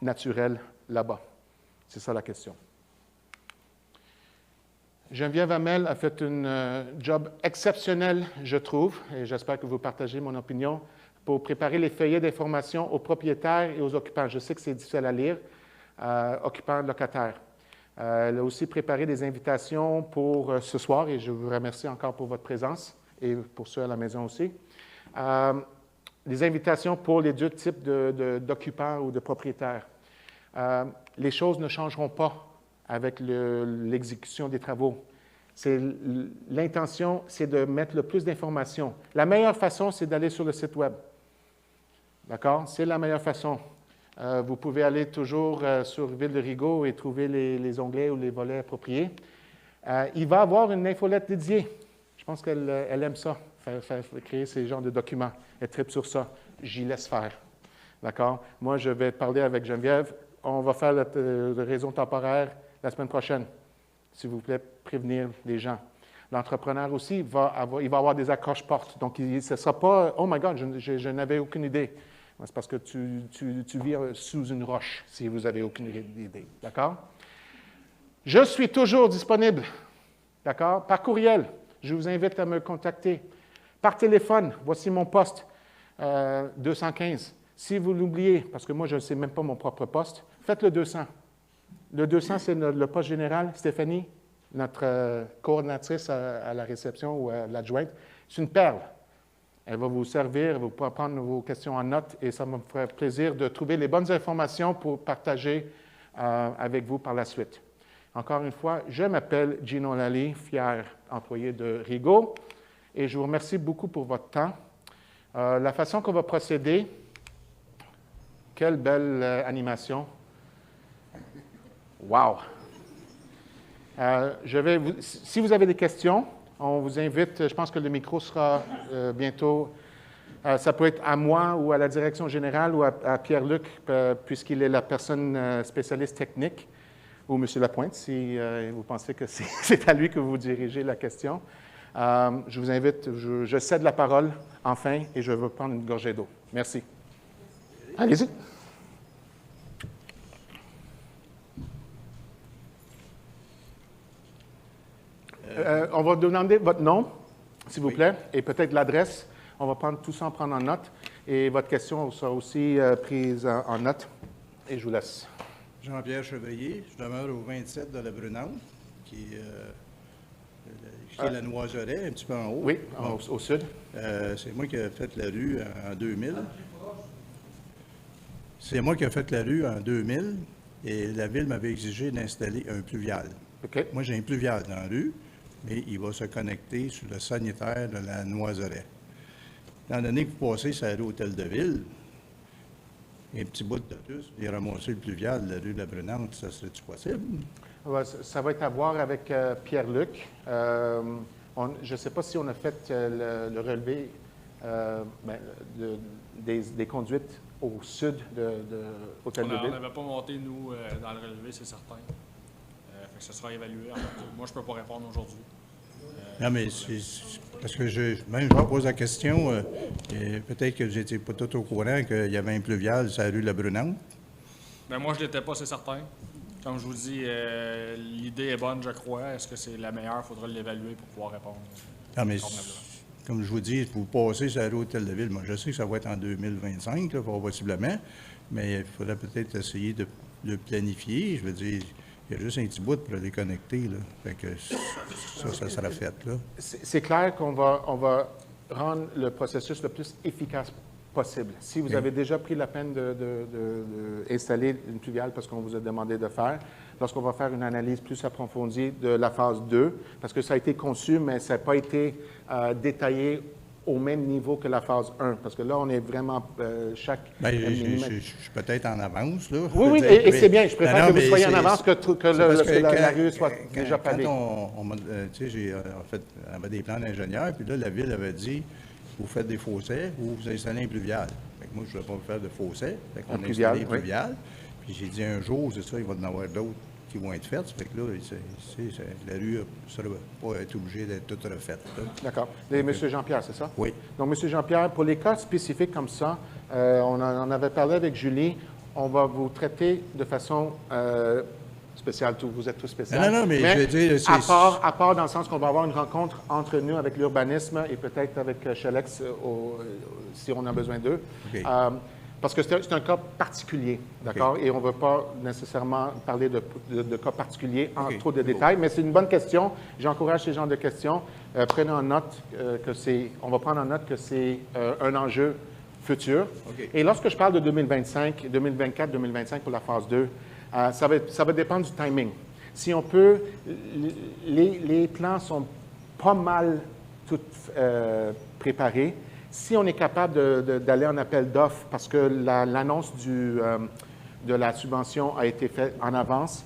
naturelle là-bas? C'est ça la question. Geneviève Hamel a fait un job exceptionnel, je trouve, et j'espère que vous partagez mon opinion, pour préparer les feuillets d'information aux propriétaires et aux occupants. Je sais que c'est difficile à lire, occupants, locataires. Elle a aussi préparé des invitations pour ce soir, et je vous remercie encore pour votre présence, et pour ceux à la maison aussi. Des invitations pour les deux types d'occupants ou de propriétaires. Les choses ne changeront pas avec l'exécution des travaux. L'intention, c'est de mettre le plus d'informations. La meilleure façon, c'est d'aller sur le site Web. D'accord? C'est la meilleure façon. Vous pouvez aller toujours sur Ville de Rigaud et trouver les onglets ou les volets appropriés. Il va y avoir une infolette dédiée. Je pense qu'elle aime ça, créer ces genres de documents. Elle tripe sur ça. J'y laisse faire. D'accord? Moi, je vais parler avec Geneviève. On va faire la raison temporaire la semaine prochaine. S'il vous plaît, prévenir les gens. L'entrepreneur aussi, il va avoir des accroches-portes. Donc, ce ne sera pas « Oh my God, je n'avais aucune idée ». C'est parce que tu vis sous une roche si vous n'avez aucune idée. D'accord? Je suis toujours disponible. D'accord? Par courriel, je vous invite à me contacter. Par téléphone, voici mon poste 215. Si vous l'oubliez, parce que moi, je ne sais même pas mon propre poste, faites le 200. Le 200, c'est le poste général. Stéphanie, notre coordinatrice à la réception ou à l'adjointe, c'est une perle. Elle va vous servir, vous pourrez prendre vos questions en note et ça me ferait plaisir de trouver les bonnes informations pour partager avec vous par la suite. Encore une fois, je m'appelle Gino Lally, fier employé de Rigaud, et je vous remercie beaucoup pour votre temps. La façon qu'on va procéder, quelle belle animation. Wow! Si vous avez des questions, on vous invite, je pense que le micro sera bientôt, ça peut être à moi ou à la direction générale ou à Pierre-Luc, puisqu'il est la personne spécialiste technique, ou M. Lapointe, si vous pensez que c'est à lui que vous dirigez la question. Je vous invite, je cède la parole enfin et je vais prendre une gorgée d'eau. Merci. Allez-y. On va demander votre nom, s'il vous plaît, et peut-être l'adresse. On va prendre tout ça en prendre en note. Et votre question sera aussi prise en note. Et je vous laisse. Jean-Pierre Chevrier, je demeure au 27 de la Brunante, qui est la Noiseret, un petit peu en haut. Oui, au sud. C'est moi qui ai fait la rue en 2000. C'est moi qui ai fait la rue en 2000 et la ville m'avait exigé d'installer un pluvial. OK. Moi, j'ai un pluvial dans la rue, mais il va se connecter sur le sanitaire de la Noiseret. Étant donné que vous passez sur la rue Hôtel de Ville, un petit bout de plus, et ramasser le pluvial de la rue de la Brunante, ça serait-tu possible? Ça va être à voir avec Pierre-Luc. Je ne sais pas si on a fait le relevé des conduites au sud de Hôtel de Ville. On n'avait pas monté, nous, dans le relevé, c'est certain. Fait que ça sera évalué. En fait. Moi, je ne peux pas répondre aujourd'hui. Non, mais parce que je me pose la question, et peut-être que vous n'étiez pas tout au courant qu'il y avait un pluvial sur la rue La Brunante. Ben, moi, je ne l'étais pas, c'est certain. Comme je vous dis, l'idée est bonne, je crois. Est-ce que c'est la meilleure? Il faudra l'évaluer pour pouvoir répondre. Non, mais comme je vous dis, vous passez sur la rue Hôtel-de-Ville. Moi, je sais que ça va être en 2025, là, fort possiblement, mais il faudrait peut-être essayer de le planifier. Je veux dire, il y a juste un petit bout pour les connecter, là. Fait que ça sera fait, là. C'est clair qu'on va rendre le processus le plus efficace possible. Si vous avez déjà pris la peine d'installer une pluviale parce qu'on vous a demandé de faire, lorsqu'on va faire une analyse plus approfondie de la phase 2, parce que ça a été conçu, mais ça n'a pas été détaillé au même niveau que la phase 1, parce que là, on est vraiment chaque... Bien, je suis peut-être en avance, là. Oui, et c'est bien. Je préfère que vous soyez en avance que la rue soit déjà pavée. Quand tu sais, on avait des plans d'ingénieur, puis là, la Ville avait dit, vous faites des fossés ou vous installez un pluvial. Fait que moi, je ne vais pas faire de fossés. Fait qu'on a installé un pluvial. Puis j'ai dit, un jour, c'est ça, il va y en avoir d'autres qui vont être faites. Fait que là, la rue ne va pas être obligée d'être toute refaite. D'accord. M. Jean-Pierre, c'est ça? Oui. Donc, M. Jean-Pierre, pour les cas spécifiques comme ça, on en avait parlé avec Julie, on va vous traiter de façon spéciale. Vous êtes tous spéciaux. Non, mais je veux dire... À part dans le sens qu'on va avoir une rencontre entre nous avec l'urbanisme et peut-être avec Chelex si on a besoin d'eux. Okay. Parce que c'est un cas particulier, d'accord? Okay. Et on ne veut pas nécessairement parler de cas particuliers en trop de détails, mais c'est une bonne question. J'encourage ces genres de questions. Prenez en note on va prendre en note que c'est un enjeu futur. Okay. Et lorsque je parle de 2025, 2024, 2025 pour la phase 2, ça va dépendre du timing. Si on peut, les plans sont pas mal tous préparés. Si on est capable d'aller en appel d'offres parce que l'annonce de la subvention a été faite en avance,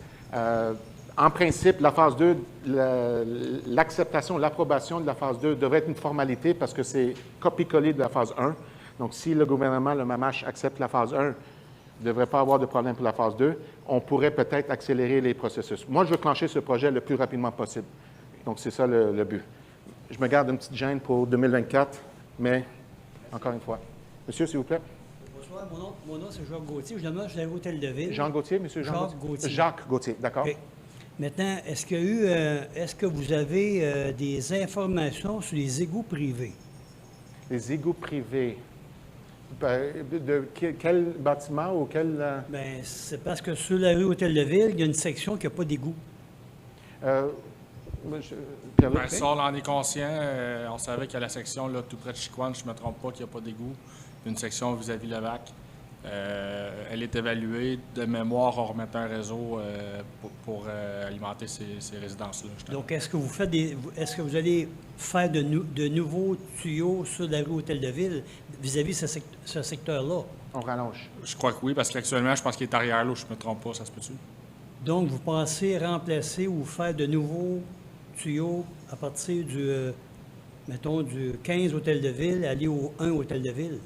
en principe, la phase 2, l'acceptation, l'approbation de la phase 2 devrait être une formalité parce que c'est copie-coller de la phase 1. Donc, si le gouvernement, le MAMACH, accepte la phase 1, il ne devrait pas avoir de problème pour la phase 2. On pourrait peut-être accélérer les processus. Moi, je veux clencher ce projet le plus rapidement possible. Donc, c'est ça le but. Je me garde une petite gêne pour 2024, mais encore une fois. Monsieur, s'il vous plaît. Bonsoir, mon nom c'est Jacques Gauthier. Je demande, je suis à l'Hôtel-de-Ville. Jean Gauthier, monsieur Jean Gauthier. Jacques Gauthier, d'accord. Okay. Maintenant, est-ce que vous avez des informations sur les égouts privés? Les égouts privés? De quel bâtiment ou quel... Bien, c'est parce que sur la rue Hôtel-de-Ville, il y a une section qui n'a pas d'égout. Ça, on en est conscient. On savait qu'il y a la section là, tout près de Chicoine, je ne me trompe pas, qu'il n'y a pas d'égout. Une section vis-à-vis Levac. Elle est évaluée. De mémoire, on remettait un réseau pour alimenter ces résidences-là. Donc, est-ce que vous allez faire de nouveaux tuyaux sur la rue Hôtel-de-Ville vis-à-vis ce secteur-là? On rallonge. Je crois que oui, parce qu'actuellement, je pense qu'il est arrière là, je ne me trompe pas, ça se peut-tu? Donc, vous pensez remplacer ou faire de nouveaux tuyaux à partir mettons, du 15 Hôtel-de-Ville, aller au 1 Hôtel-de-Ville?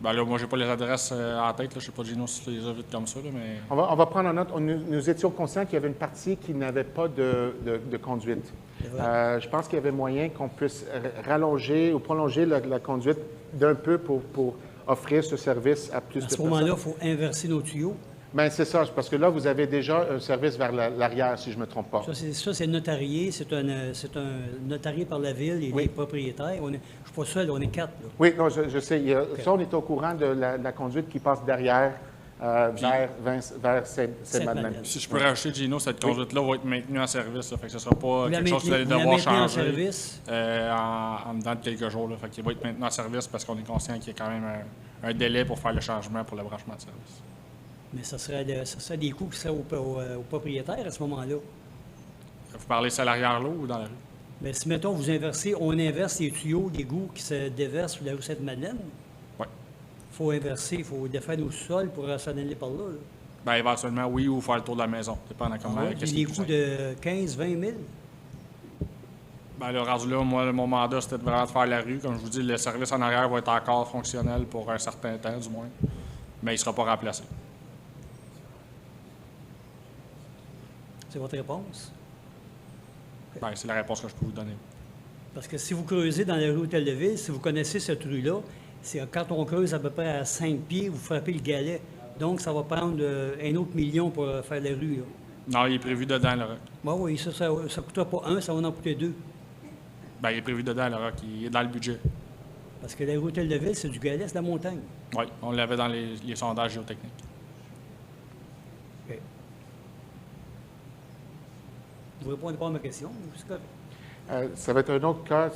Bien là, moi, je n'ai pas les adresses en tête. Là. Je ne sais pas, Gino, si tu les as vues comme ça, là, mais... On va prendre en note. Nous étions conscients qu'il y avait une partie qui n'avait pas de conduite. Je pense qu'il y avait moyen qu'on puisse rallonger ou prolonger la conduite d'un peu pour offrir ce service à plus de personnes. À ce moment-là, il faut inverser nos tuyaux. Bien, c'est ça, parce que là, vous avez déjà un service vers l'arrière, si je ne me trompe pas. Ça, c'est notarié. C'est un notarié par la Ville et les propriétaires. Je ne suis pas seul, on est 4. Là. Oui, non, je sais. Ça, on est au courant de la conduite qui passe derrière vers Sainte-Madeleine. Si je peux rajouter, Gino, cette conduite-là va être maintenue en service. Là, fait que ce ne sera pas quelque chose que vous allez devoir changer en dedans de quelques jours. Là, fait qu'il va être maintenu en service parce qu'on est conscient qu'il y a quand même un délai pour faire le changement pour le branchement de service. Mais ça serait des coûts qui seraient aux propriétaires à ce moment-là. Vous parlez salarial là ou dans la rue? Mais si, mettons, on inverse les tuyaux d'égout qui se déversent sur la rue Sainte-Madeleine, oui. Il faut inverser, il faut défaire nos sols pour s'en aller par là. Bien, éventuellement, oui, ou faire le tour de la maison. Dépendant comment. Il y a des coûts de 15, 20 000. Bien, le rendu là, moi, mon mandat, c'était vraiment de faire la rue. Comme je vous dis, le service en arrière va être encore fonctionnel pour un certain temps, du moins. Mais il ne sera pas remplacé. C'est votre réponse? Bien, c'est la réponse que je peux vous donner. Parce que si vous creusez dans la rue Hôtel de Ville, si vous connaissez cette rue-là, c'est quand on creuse à peu près à 5 pieds, vous frappez le galet. Donc, ça va prendre un autre million pour faire la rue, là. Non, il est prévu dedans, le roc. Bon, oui, ça ne coûtera pas un, ça va en coûter deux. Ben, il est prévu dedans, le roc. Il est dans le budget. Parce que la rue Hôtel de Ville, c'est du galet, c'est de la montagne. Oui, on l'avait dans les sondages géotechniques. OK. Vous ne répondez pas à ma question, c'est correct. Ça va être un autre cas,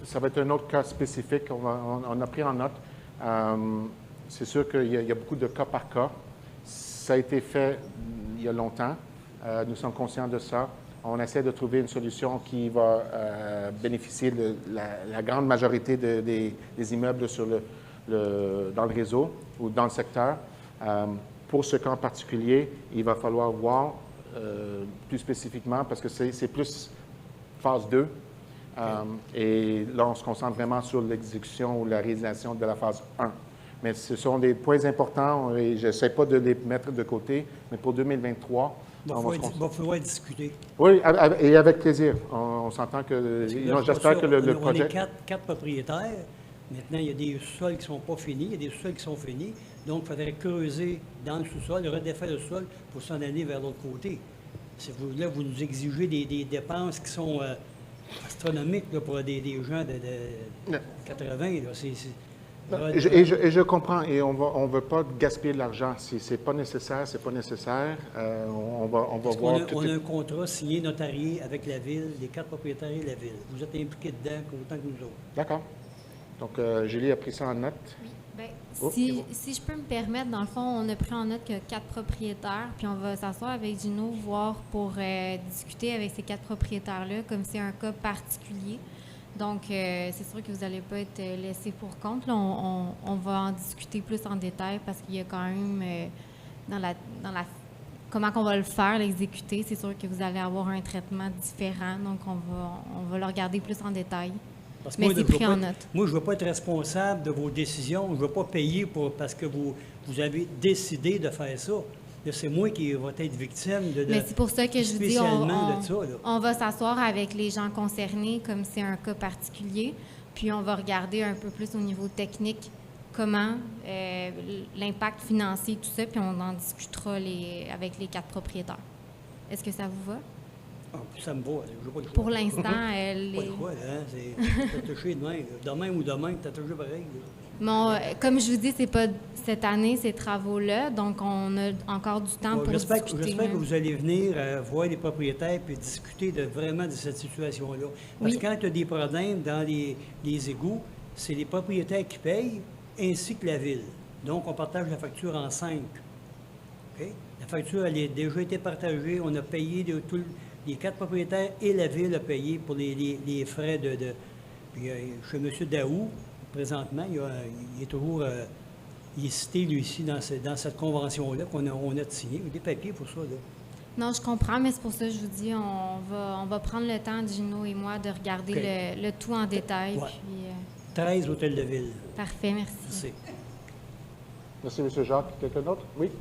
ça va être un autre cas spécifique. On a pris en note. C'est sûr qu'il y a beaucoup de cas par cas. Ça a été fait il y a longtemps. Nous sommes conscients de ça. On essaie de trouver une solution qui va bénéficier de la grande majorité des immeubles dans le réseau ou dans le secteur. Pour ce cas en particulier, il va falloir voir plus spécifiquement parce que c'est plus phase 2. Et là, on se concentre vraiment sur l'exécution ou la réalisation de la phase 1. Mais ce sont des points importants et je n'essaie pas de les mettre de côté, mais pour 2023, Il va falloir discuter. Oui, et avec plaisir. On s'entend que... J'espère que le projet... On est quatre propriétaires. Maintenant, il y a des sous-sols qui ne sont pas finis, il y a des sous-sols qui sont finis. Donc, il faudrait creuser dans le sous-sol, redéfaire le sol pour s'en aller vers l'autre côté. Là, vous nous exigez des dépenses qui sont astronomiques là, pour des gens de 80. Là. Je comprends, et on ne veut pas gaspiller de l'argent. Si ce n'est pas nécessaire, c'est pas nécessaire. On va voir... On a un contrat signé notarié avec la Ville, les 4 propriétaires et la Ville. Vous êtes impliqués dedans autant que nous autres. D'accord. Donc, Julie a pris ça en note. Oui. Bien, Oh, si je peux me permettre, dans le fond, on a pris en note que 4 propriétaires, puis on va s'asseoir avec Gino, voir pour discuter avec ces 4 propriétaires-là, comme c'est un cas particulier. Donc, c'est sûr que vous n'allez pas être laissé pour compte. Là, on va en discuter plus en détail parce qu'il y a quand même, comment qu'on va le faire, l'exécuter, c'est sûr que vous allez avoir un traitement différent. Donc, on va le regarder plus en détail. Mais c'est pris en note. Moi, je ne veux pas être responsable de vos décisions. Je ne veux pas payer parce que vous avez décidé de faire ça. Là, c'est moi qui vais être victime de Mais c'est pour ça que je vous dis, de ça, là. On va s'asseoir avec les gens concernés, comme c'est un cas particulier, puis on va regarder un peu plus au niveau technique comment l'impact financier, tout ça, puis on en discutera avec les 4 propriétaires. Est-ce que ça vous va? Ah, ça me va. Je veux pas le Pour l'instant, Pas le choix, hein? T'as touché demain. Demain ou demain, t'as touché pareil. Bon, comme je vous dis, c'est pas cette année, ces travaux-là, donc on a encore du temps pour discuter. J'espère que vous allez venir voir les propriétaires puis discuter vraiment de cette situation-là. Parce que quand il y a des problèmes dans les égouts, c'est les propriétaires qui payent ainsi que la Ville. Donc, on partage la facture en 5. OK? La facture, elle a déjà été partagée. On a payé les 4 propriétaires et la Ville a payé pour les frais de... Puis, chez M. Daou, présentement, il est toujours... il est cité, lui, ici, dans cette convention-là qu'on a signée. Il y a des papiers pour ça, là. Non, je comprends, mais c'est pour ça que je vous dis, on va prendre le temps, Gino et moi, de regarder le tout en détail. Ouais. Puis, 13 Hôtel de Ville. Parfait, merci. Merci. Merci, M. Jacques. Quelqu'un d'autre? Oui?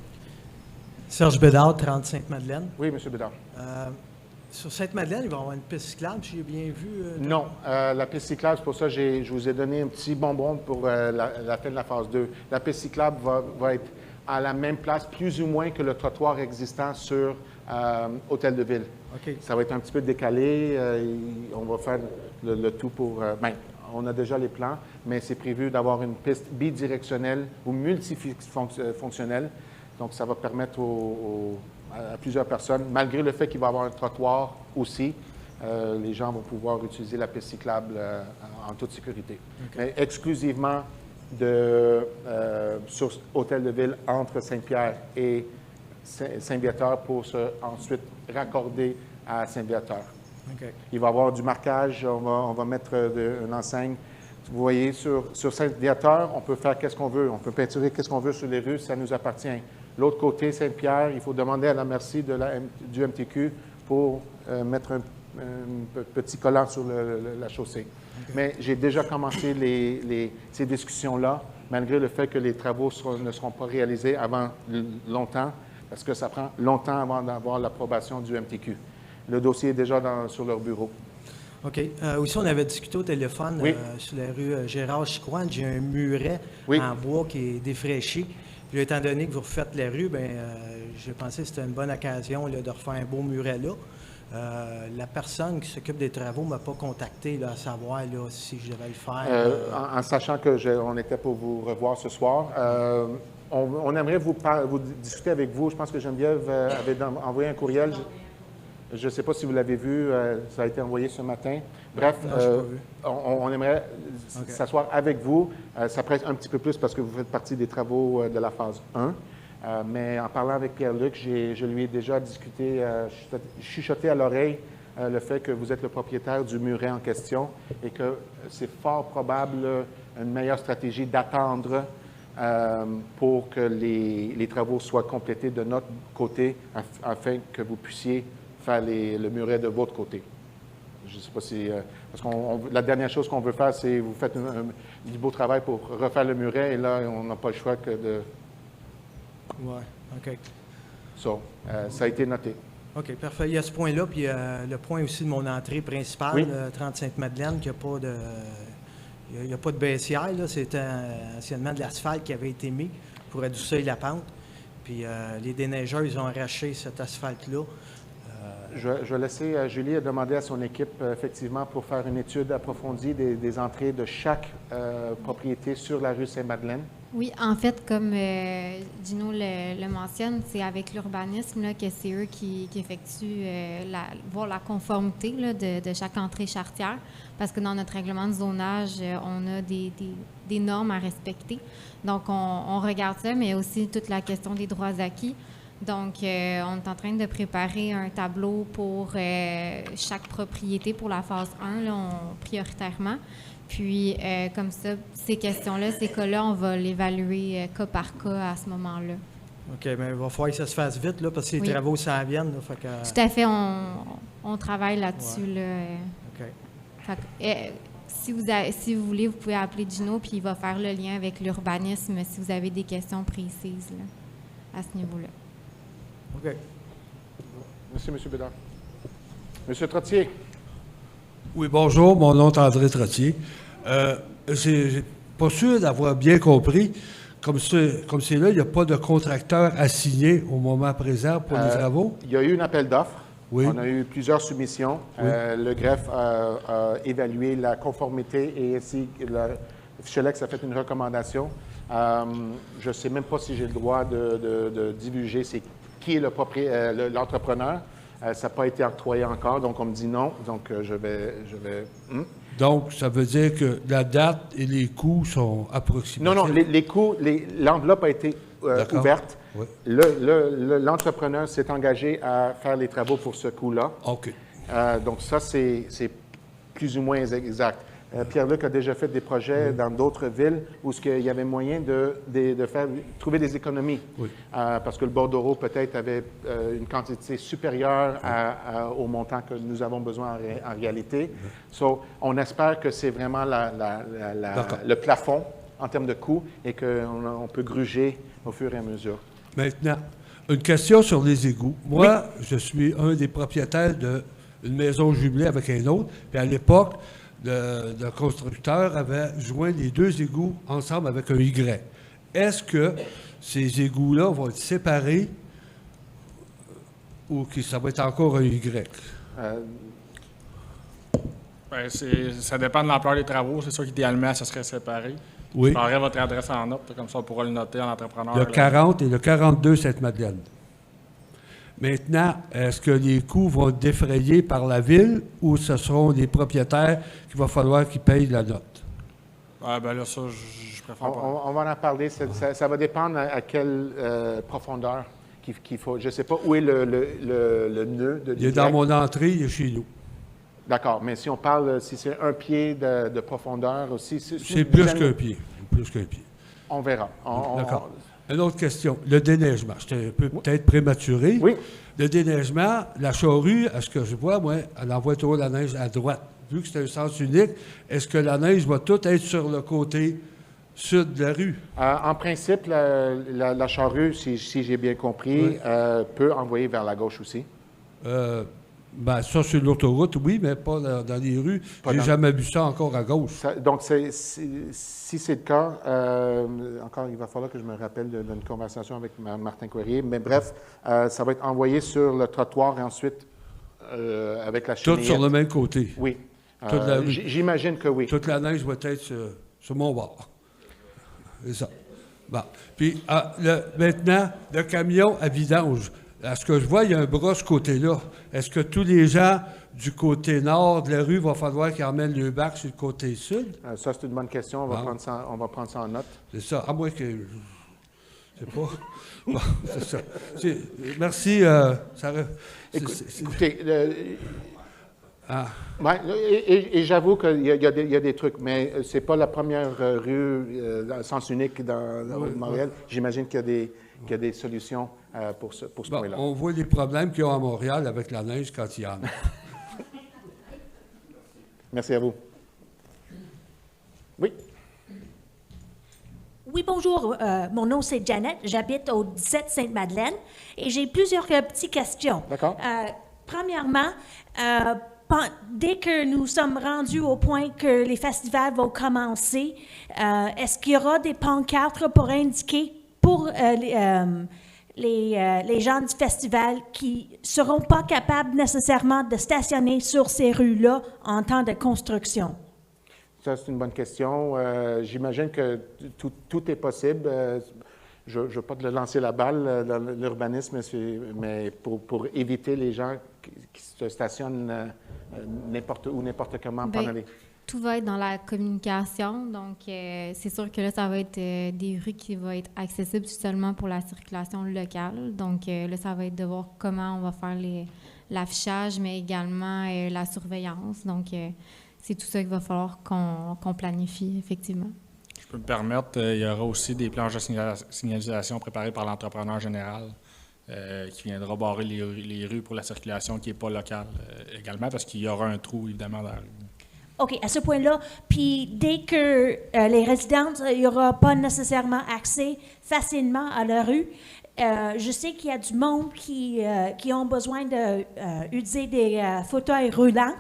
Serge Bédard, 30 Sainte-Madeleine. Oui, M. Bédard. Sur Sainte-Madeleine, il va y avoir une piste cyclable, si j'ai bien vu. Non, la piste cyclable, c'est pour ça que je vous ai donné un petit bonbon pour la fin de la phase 2. La piste cyclable va être à la même place, plus ou moins, que le trottoir existant sur Hôtel de Ville. OK. Ça va être un petit peu décalé. On va faire le tout pour... on a déjà les plans, mais c'est prévu d'avoir une piste bidirectionnelle ou multifonctionnelle. Donc, ça va permettre à plusieurs personnes, malgré le fait qu'il va y avoir un trottoir aussi, les gens vont pouvoir utiliser la piste cyclable en toute sécurité. Okay. Mais exclusivement sur Hôtel de Ville entre Saint-Pierre et Saint-Viateur pour ensuite raccorder à Saint-Viateur. Okay. Il va y avoir du marquage, on va mettre une enseigne. Vous voyez, sur Saint-Viateur, on peut faire qu'est-ce qu'on veut. On peut peinturer qu'est-ce qu'on veut sur les rues, ça nous appartient. L'autre côté, Saint-Pierre, il faut demander à la merci du MTQ pour mettre un petit collant sur la chaussée. Okay. Mais j'ai déjà commencé ces discussions-là, malgré le fait que les travaux ne seront pas réalisés avant longtemps, parce que ça prend longtemps avant d'avoir l'approbation du MTQ. Le dossier est déjà sur leur bureau. OK. Aussi, on avait discuté au téléphone Oui. sur la rue Gérard Chicoine. J'ai un muret Oui. en bois qui est défraîchi. Puis, étant donné que vous refaites la rue, j'ai pensé que c'était une bonne occasion là, de refaire un beau muret là. La personne qui s'occupe des travaux ne m'a pas contacté là, à savoir là, si je devais le faire. En sachant qu'on était pour vous revoir ce soir, on aimerait vous discuter avec vous. Je pense que Geneviève avait envoyé un courriel. Je ne sais pas si vous l'avez vu, ça a été envoyé ce matin. Bref, Non, je l'ai pas vu. on aimerait s'asseoir avec vous. Ça presse un petit peu plus parce que vous faites partie des travaux de la phase 1. Mais en parlant avec Pierre-Luc, je lui ai déjà discuté, chuchoté à l'oreille le fait que vous êtes le propriétaire du muret en question et que c'est fort probable une meilleure stratégie d'attendre pour que les travaux soient complétés de notre côté afin que vous puissiez faire le muret de votre côté. Je ne sais pas si... parce que la dernière chose qu'on veut faire, c'est vous faites du beau travail pour refaire le muret et là, on n'a pas le choix que de... Oui, OK. Ça a été noté. OK, parfait. Il y a ce point-là, puis le point aussi de mon entrée principale, Oui. 30 Sainte-Madeleine, qu'il n'y a pas de baissière. Là. C'était anciennement de l'asphalte qui avait été mis pour adoucir la pente. Puis les déneigeurs, ils ont arraché cet asphalte-là. Je vais laisser Julie demander à son équipe, effectivement, pour faire une étude approfondie des entrées de chaque propriété sur la rue Sainte-Madeleine. Oui, en fait, comme Gino le mentionne, c'est avec l'urbanisme là, que c'est eux qui effectuent voir la conformité là, de chaque entrée charretière, parce que dans notre règlement de zonage, on a des normes à respecter. Donc, on regarde ça, mais aussi toute la question des droits acquis. Donc, on est en train de préparer un tableau pour chaque propriété pour la phase 1, là, prioritairement. Puis, comme ça, ces questions-là, ces cas-là, on va l'évaluer cas par cas à ce moment-là. OK, mais il va falloir que ça se fasse vite, là, parce que les Oui. travaux s'en viennent. Là, fait que... Tout à fait, on travaille là-dessus. Ouais. Là. OK. Fait que, si vous voulez, vous pouvez appeler Gino, puis il va faire le lien avec l'urbanisme si vous avez des questions précises là, à ce niveau-là. OK. Monsieur Bédard. Monsieur Trottier. Oui, bonjour, mon nom est André Trottier. J'ai pas sûr d'avoir bien compris. Comme c'est là, il n'y a pas de contracteur assigné au moment présent pour les travaux? Il y a eu un appel d'offres. Oui. On a eu plusieurs soumissions. Oui. Le greffe a évalué la conformité et ainsi le Fichelex a fait une recommandation. Je ne sais même pas si j'ai le droit de divulguer qui est l'entrepreneur. Ça n'a pas été octroyé encore, donc on me dit non. Donc, je vais. Donc, ça veut dire que la date et les coûts sont approximatifs? Non, les coûts, l'enveloppe a été ouverte. Oui. L'entrepreneur s'est engagé à faire les travaux pour ce coût-là. OK. Donc, ça, c'est plus ou moins exact. Pierre-Luc a déjà fait des projets dans d'autres villes où il y avait moyen de trouver des économies. Oui. Parce que le bordereau, peut-être, avait une quantité supérieure au montant que nous avons besoin en réalité. On espère que c'est vraiment le plafond en termes de coûts et qu'on peut gruger au fur et à mesure. Maintenant, une question sur les égouts. Moi, je suis un des propriétaires d'une maison jumelée avec un autre. Puis à l'époque, le constructeur avait joint les deux égouts ensemble avec un Y. Est-ce que ces égouts-là vont être séparés ou que ça va être encore un Y? Ça dépend de l'ampleur des travaux. C'est sûr qu'idéalement, ça serait séparé. Oui. Je prendrai votre adresse en note, comme ça on pourra le noter en entrepreneur. Le 40 et le 42 Sainte-Madeleine. Maintenant, est-ce que les coûts vont être défrayés par la ville ou ce seront les propriétaires qu'il va falloir qu'ils payent la note? Ah, ben là, ça, je préfère pas. On va en parler. Ça va dépendre à quelle profondeur qu'il faut. Je ne sais pas où est le nœud de l'Y. Il est dans mon entrée, il est chez nous. D'accord, mais si on parle, si c'est un pied de profondeur aussi... C'est plus qu'un pied. Plus qu'un pied. On verra. D'accord. Une autre question. Le déneigement. J'étais peut-être prématuré. Oui. Le déneigement, la charrue, à ce que je vois, moi, elle envoie toujours la neige à droite. Vu que c'est un sens unique, est-ce que la neige va toute être sur le côté sud de la rue? En principe, la charrue, si j'ai bien compris, peut envoyer vers la gauche aussi. Ben, ça, sur l'autoroute, oui, mais pas dans les rues. Pas J'ai dans- jamais vu ça encore à gauche. Donc, si c'est le cas, encore, il va falloir que je me rappelle d'une conversation avec Martin Courrier. Mais bref, ça va être envoyé sur le trottoir et ensuite avec la Tout chenillette. sur le même côté. Oui. Toute la rue. J'imagine que oui. Toute la neige va être sur mon bord. C'est ça. Bon. Puis, maintenant, le camion à vidange. À ce que je vois, il y a un bras ce côté-là. Est-ce que tous les gens du côté nord de la rue, va falloir qu'ils emmènent le bac sur le côté sud? Ça, c'est une bonne question. On va prendre ça en note. C'est ça. À moins que... Je sais pas. Bon, c'est ça. Merci. Écoutez, Ah. ouais, et j'avoue qu'il y a des trucs, mais c'est pas la première rue à sens unique dans Montréal. J'imagine qu'il y a des solutions pour ce point-là. On voit les problèmes qu'il y a à Montréal avec la neige quand il y en a. Merci à vous. Oui. Oui, bonjour. Mon nom, c'est Janet. J'habite au 17 Sainte-Madeleine et j'ai plusieurs petites questions. D'accord. Premièrement, dès que nous sommes rendus au point que les festivals vont commencer, est-ce qu'il y aura des pancartes pour indiquer pour les gens du festival qui ne seront pas capables nécessairement de stationner sur ces rues-là en temps de construction? Ça, c'est une bonne question. J'imagine que tout est possible. Je ne veux pas te lancer la balle dans l'urbanisme, mais pour éviter les gens qui se stationnent n'importe où, n'importe comment pendant les... Tout va être dans la communication. Donc, c'est sûr que là, ça va être des rues qui vont être accessibles seulement pour la circulation locale. Donc, là, ça va être de voir comment on va faire l'affichage, mais également la surveillance. Donc, c'est tout ça qu'il va falloir qu'on planifie, effectivement. Je peux me permettre, il y aura aussi des planches de signalisation préparées par l'entrepreneur général qui viendra barrer les rues pour la circulation qui n'est pas locale également, parce qu'il y aura un trou, évidemment, dans la rue. OK, à ce point-là, puis dès que les résidents, il n'y aura pas nécessairement accès facilement à la rue, je sais qu'il y a du monde qui ont besoin d'utiliser des fauteuils roulants.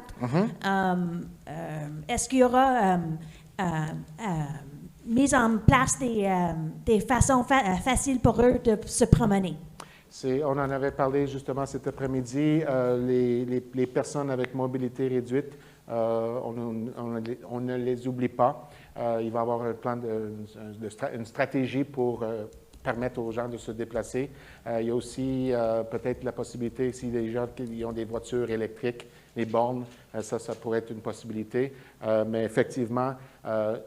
Est-ce qu'il y aura mise en place des façons faciles pour eux de se promener? On en avait parlé justement cet après-midi. Les personnes avec mobilité réduite, on ne les oublie pas. Il va y avoir un plan une stratégie pour permettre aux gens de se déplacer. Il y a aussi peut-être la possibilité, si les gens qui ont des voitures électriques, les bornes, ça pourrait être une possibilité. Mais effectivement,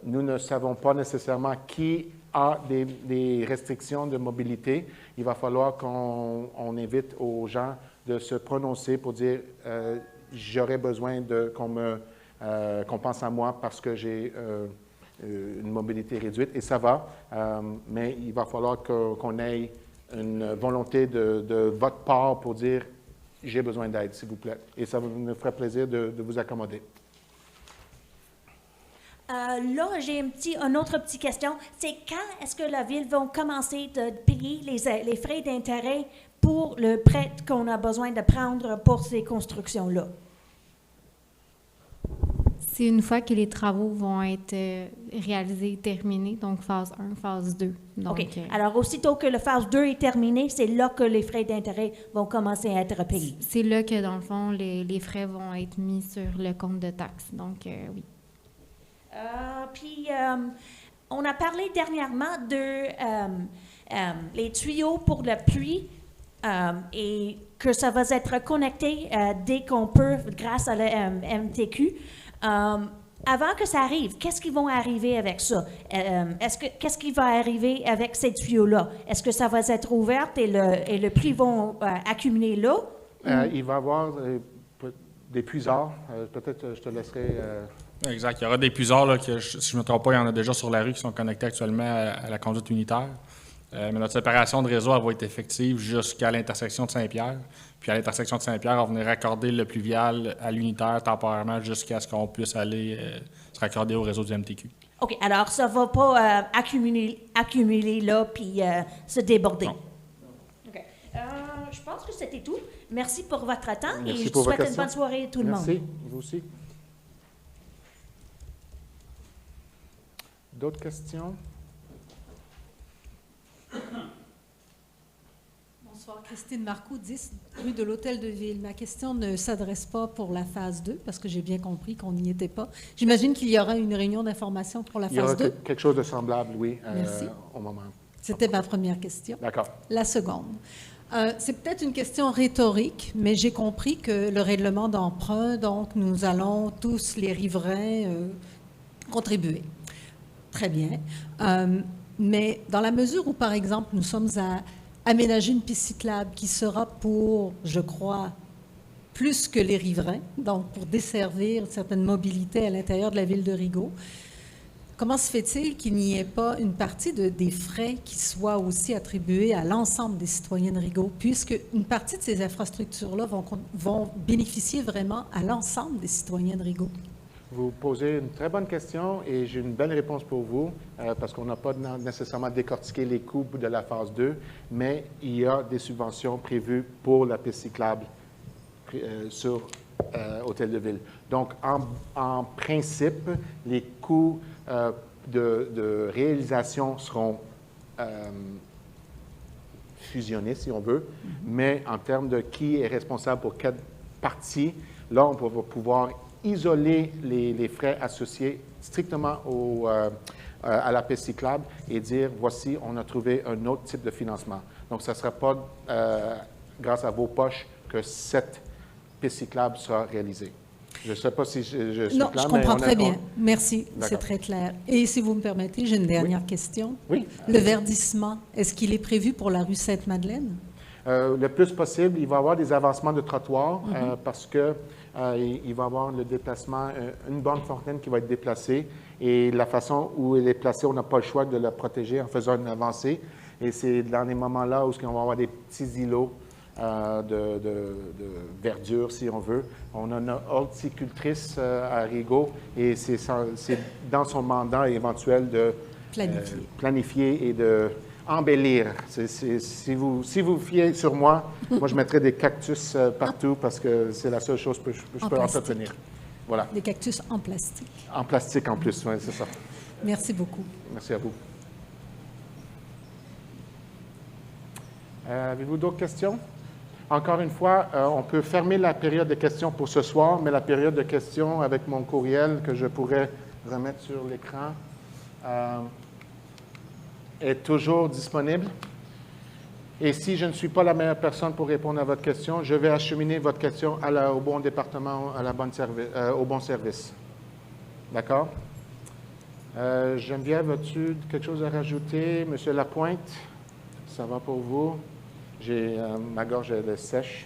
nous ne savons pas nécessairement qui a des restrictions de mobilité. Il va falloir qu'on invite aux gens de se prononcer pour dire j'aurais besoin qu'on pense à moi parce que j'ai une mobilité réduite, et ça va, mais il va falloir qu'on ait une volonté de votre part pour dire j'ai besoin d'aide, s'il vous plaît. Et ça me ferait plaisir de vous accommoder. Là, j'ai une autre petite question. C'est quand est-ce que la Ville va commencer de payer les frais d'intérêt pour le prêt qu'on a besoin de prendre pour ces constructions-là? C'est une fois que les travaux vont être réalisés, terminés, donc phase 1, phase 2. Donc, OK. Alors, aussitôt que la phase 2 est terminée, c'est là que les frais d'intérêt vont commencer à être payés. c'est là que, dans le fond, les frais vont être mis sur le compte de taxes. Donc, oui. Puis, on a parlé dernièrement de les tuyaux pour la pluie et que ça va être connecté dès qu'on peut grâce à la MTQ. Avant que ça arrive, qu'est-ce qui va arriver avec ça? Qu'est-ce qui va arriver avec ces tuyaux-là? Est-ce que ça va être ouvert et le pluie vont accumuler là? Il va y avoir des puisards. Peut-être je te laisserai... Exact. Il y aura des puisards, là, que, si je ne me trompe pas, il y en a déjà sur la rue qui sont connectés actuellement à la conduite unitaire. Mais notre séparation de réseau, elle va être effective jusqu'à l'intersection de Saint-Pierre. Puis à l'intersection de Saint-Pierre, on va venir raccorder le pluvial à l'unitaire temporairement jusqu'à ce qu'on puisse aller se raccorder au réseau du MTQ. OK. Alors, ça ne va pas accumuler là puis se déborder. Non. OK. Je pense que c'était tout. Merci pour votre temps Merci et je pour vous vos souhaite une questions. bonne soirée à tout le monde. Merci, vous aussi. D'autres questions? Bonsoir, Christine Marcoux, 10 rue de l'Hôtel de Ville. Ma question ne s'adresse pas pour la phase 2, parce que j'ai bien compris qu'on n'y était pas. J'imagine qu'il y aura une réunion d'information pour la Il y aura phase 2. quelque chose de semblable, oui, Merci. au moment. C'était ma première question. D'accord. La seconde. C'est peut-être une question rhétorique, mais j'ai compris que le règlement d'emprunt, donc nous allons tous, les riverains, contribuer. Très bien. Mais dans la mesure où, par exemple, nous sommes à aménager une piste cyclable qui sera pour, je crois, plus que les riverains, donc pour desservir une certaine mobilité à l'intérieur de la ville de Rigaud, comment se fait-il qu'il n'y ait pas une partie des frais qui soient aussi attribués à l'ensemble des citoyens de Rigaud, puisque une partie de ces infrastructures-là vont bénéficier vraiment à l'ensemble des citoyens de Rigaud? Vous posez une très bonne question et j'ai une belle réponse pour vous parce qu'on n'a pas nécessairement décortiqué les coûts de la phase 2, mais il y a des subventions prévues pour la piste cyclable sur Hôtel de Ville. Donc, en principe, les coûts de réalisation seront fusionnés, si on veut, mais en termes de qui est responsable pour quelle partie, là, on va pouvoir isoler les frais associés strictement à la piste cyclable et dire, voici, on a trouvé un autre type de financement. Donc, ce ne sera pas grâce à vos poches que cette piste cyclable sera réalisée. Je ne sais pas si je suis non, clair, je comprends mais très bien. Merci, c'est D'accord. très clair. Et si vous me permettez, j'ai une dernière question. Oui. Le verdissement, est-ce qu'il est prévu pour la rue Sainte-Madeleine? Le plus possible, il va y avoir des avancements de trottoirs parce que il va y avoir le déplacement, une borne fontaine qui va être déplacée et la façon où elle est placée, on n'a pas le choix de la protéger en faisant une avancée. Et c'est dans les moments-là où on va avoir des petits îlots de verdure, si on veut. On a une horticultrice à Rigaud et c'est dans son mandat éventuel de planifier et de embellir. Si vous fiez sur moi, moi je mettrais des cactus partout parce que c'est la seule chose que je peux entretenir. Voilà. Des cactus en plastique. En plastique en plus, oui, c'est ça. Merci beaucoup. Merci à vous. Avez-vous d'autres questions? Encore une fois, on peut fermer la période de questions pour ce soir, mais la période de questions avec mon courriel que je pourrais remettre sur l'écran est toujours disponible. Et si je ne suis pas la meilleure personne pour répondre à votre question, je vais acheminer votre question au bon département, au bon service. D'accord? Geneviève, as-tu quelque chose à rajouter? Monsieur Lapointe, ça va pour vous? Ma gorge est sèche.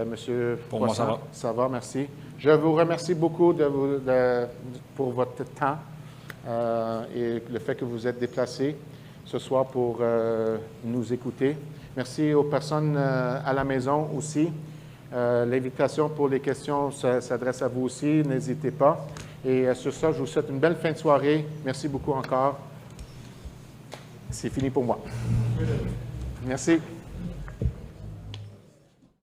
Monsieur Pour Poisson, moi, ça va, merci. Je vous remercie beaucoup pour votre temps et le fait que vous êtes déplacé ce soir pour nous écouter. Merci aux personnes à la maison aussi. L'invitation pour les questions s'adresse à vous aussi, n'hésitez pas. Et sur ça, je vous souhaite une belle fin de soirée. Merci beaucoup encore. C'est fini pour moi. Merci.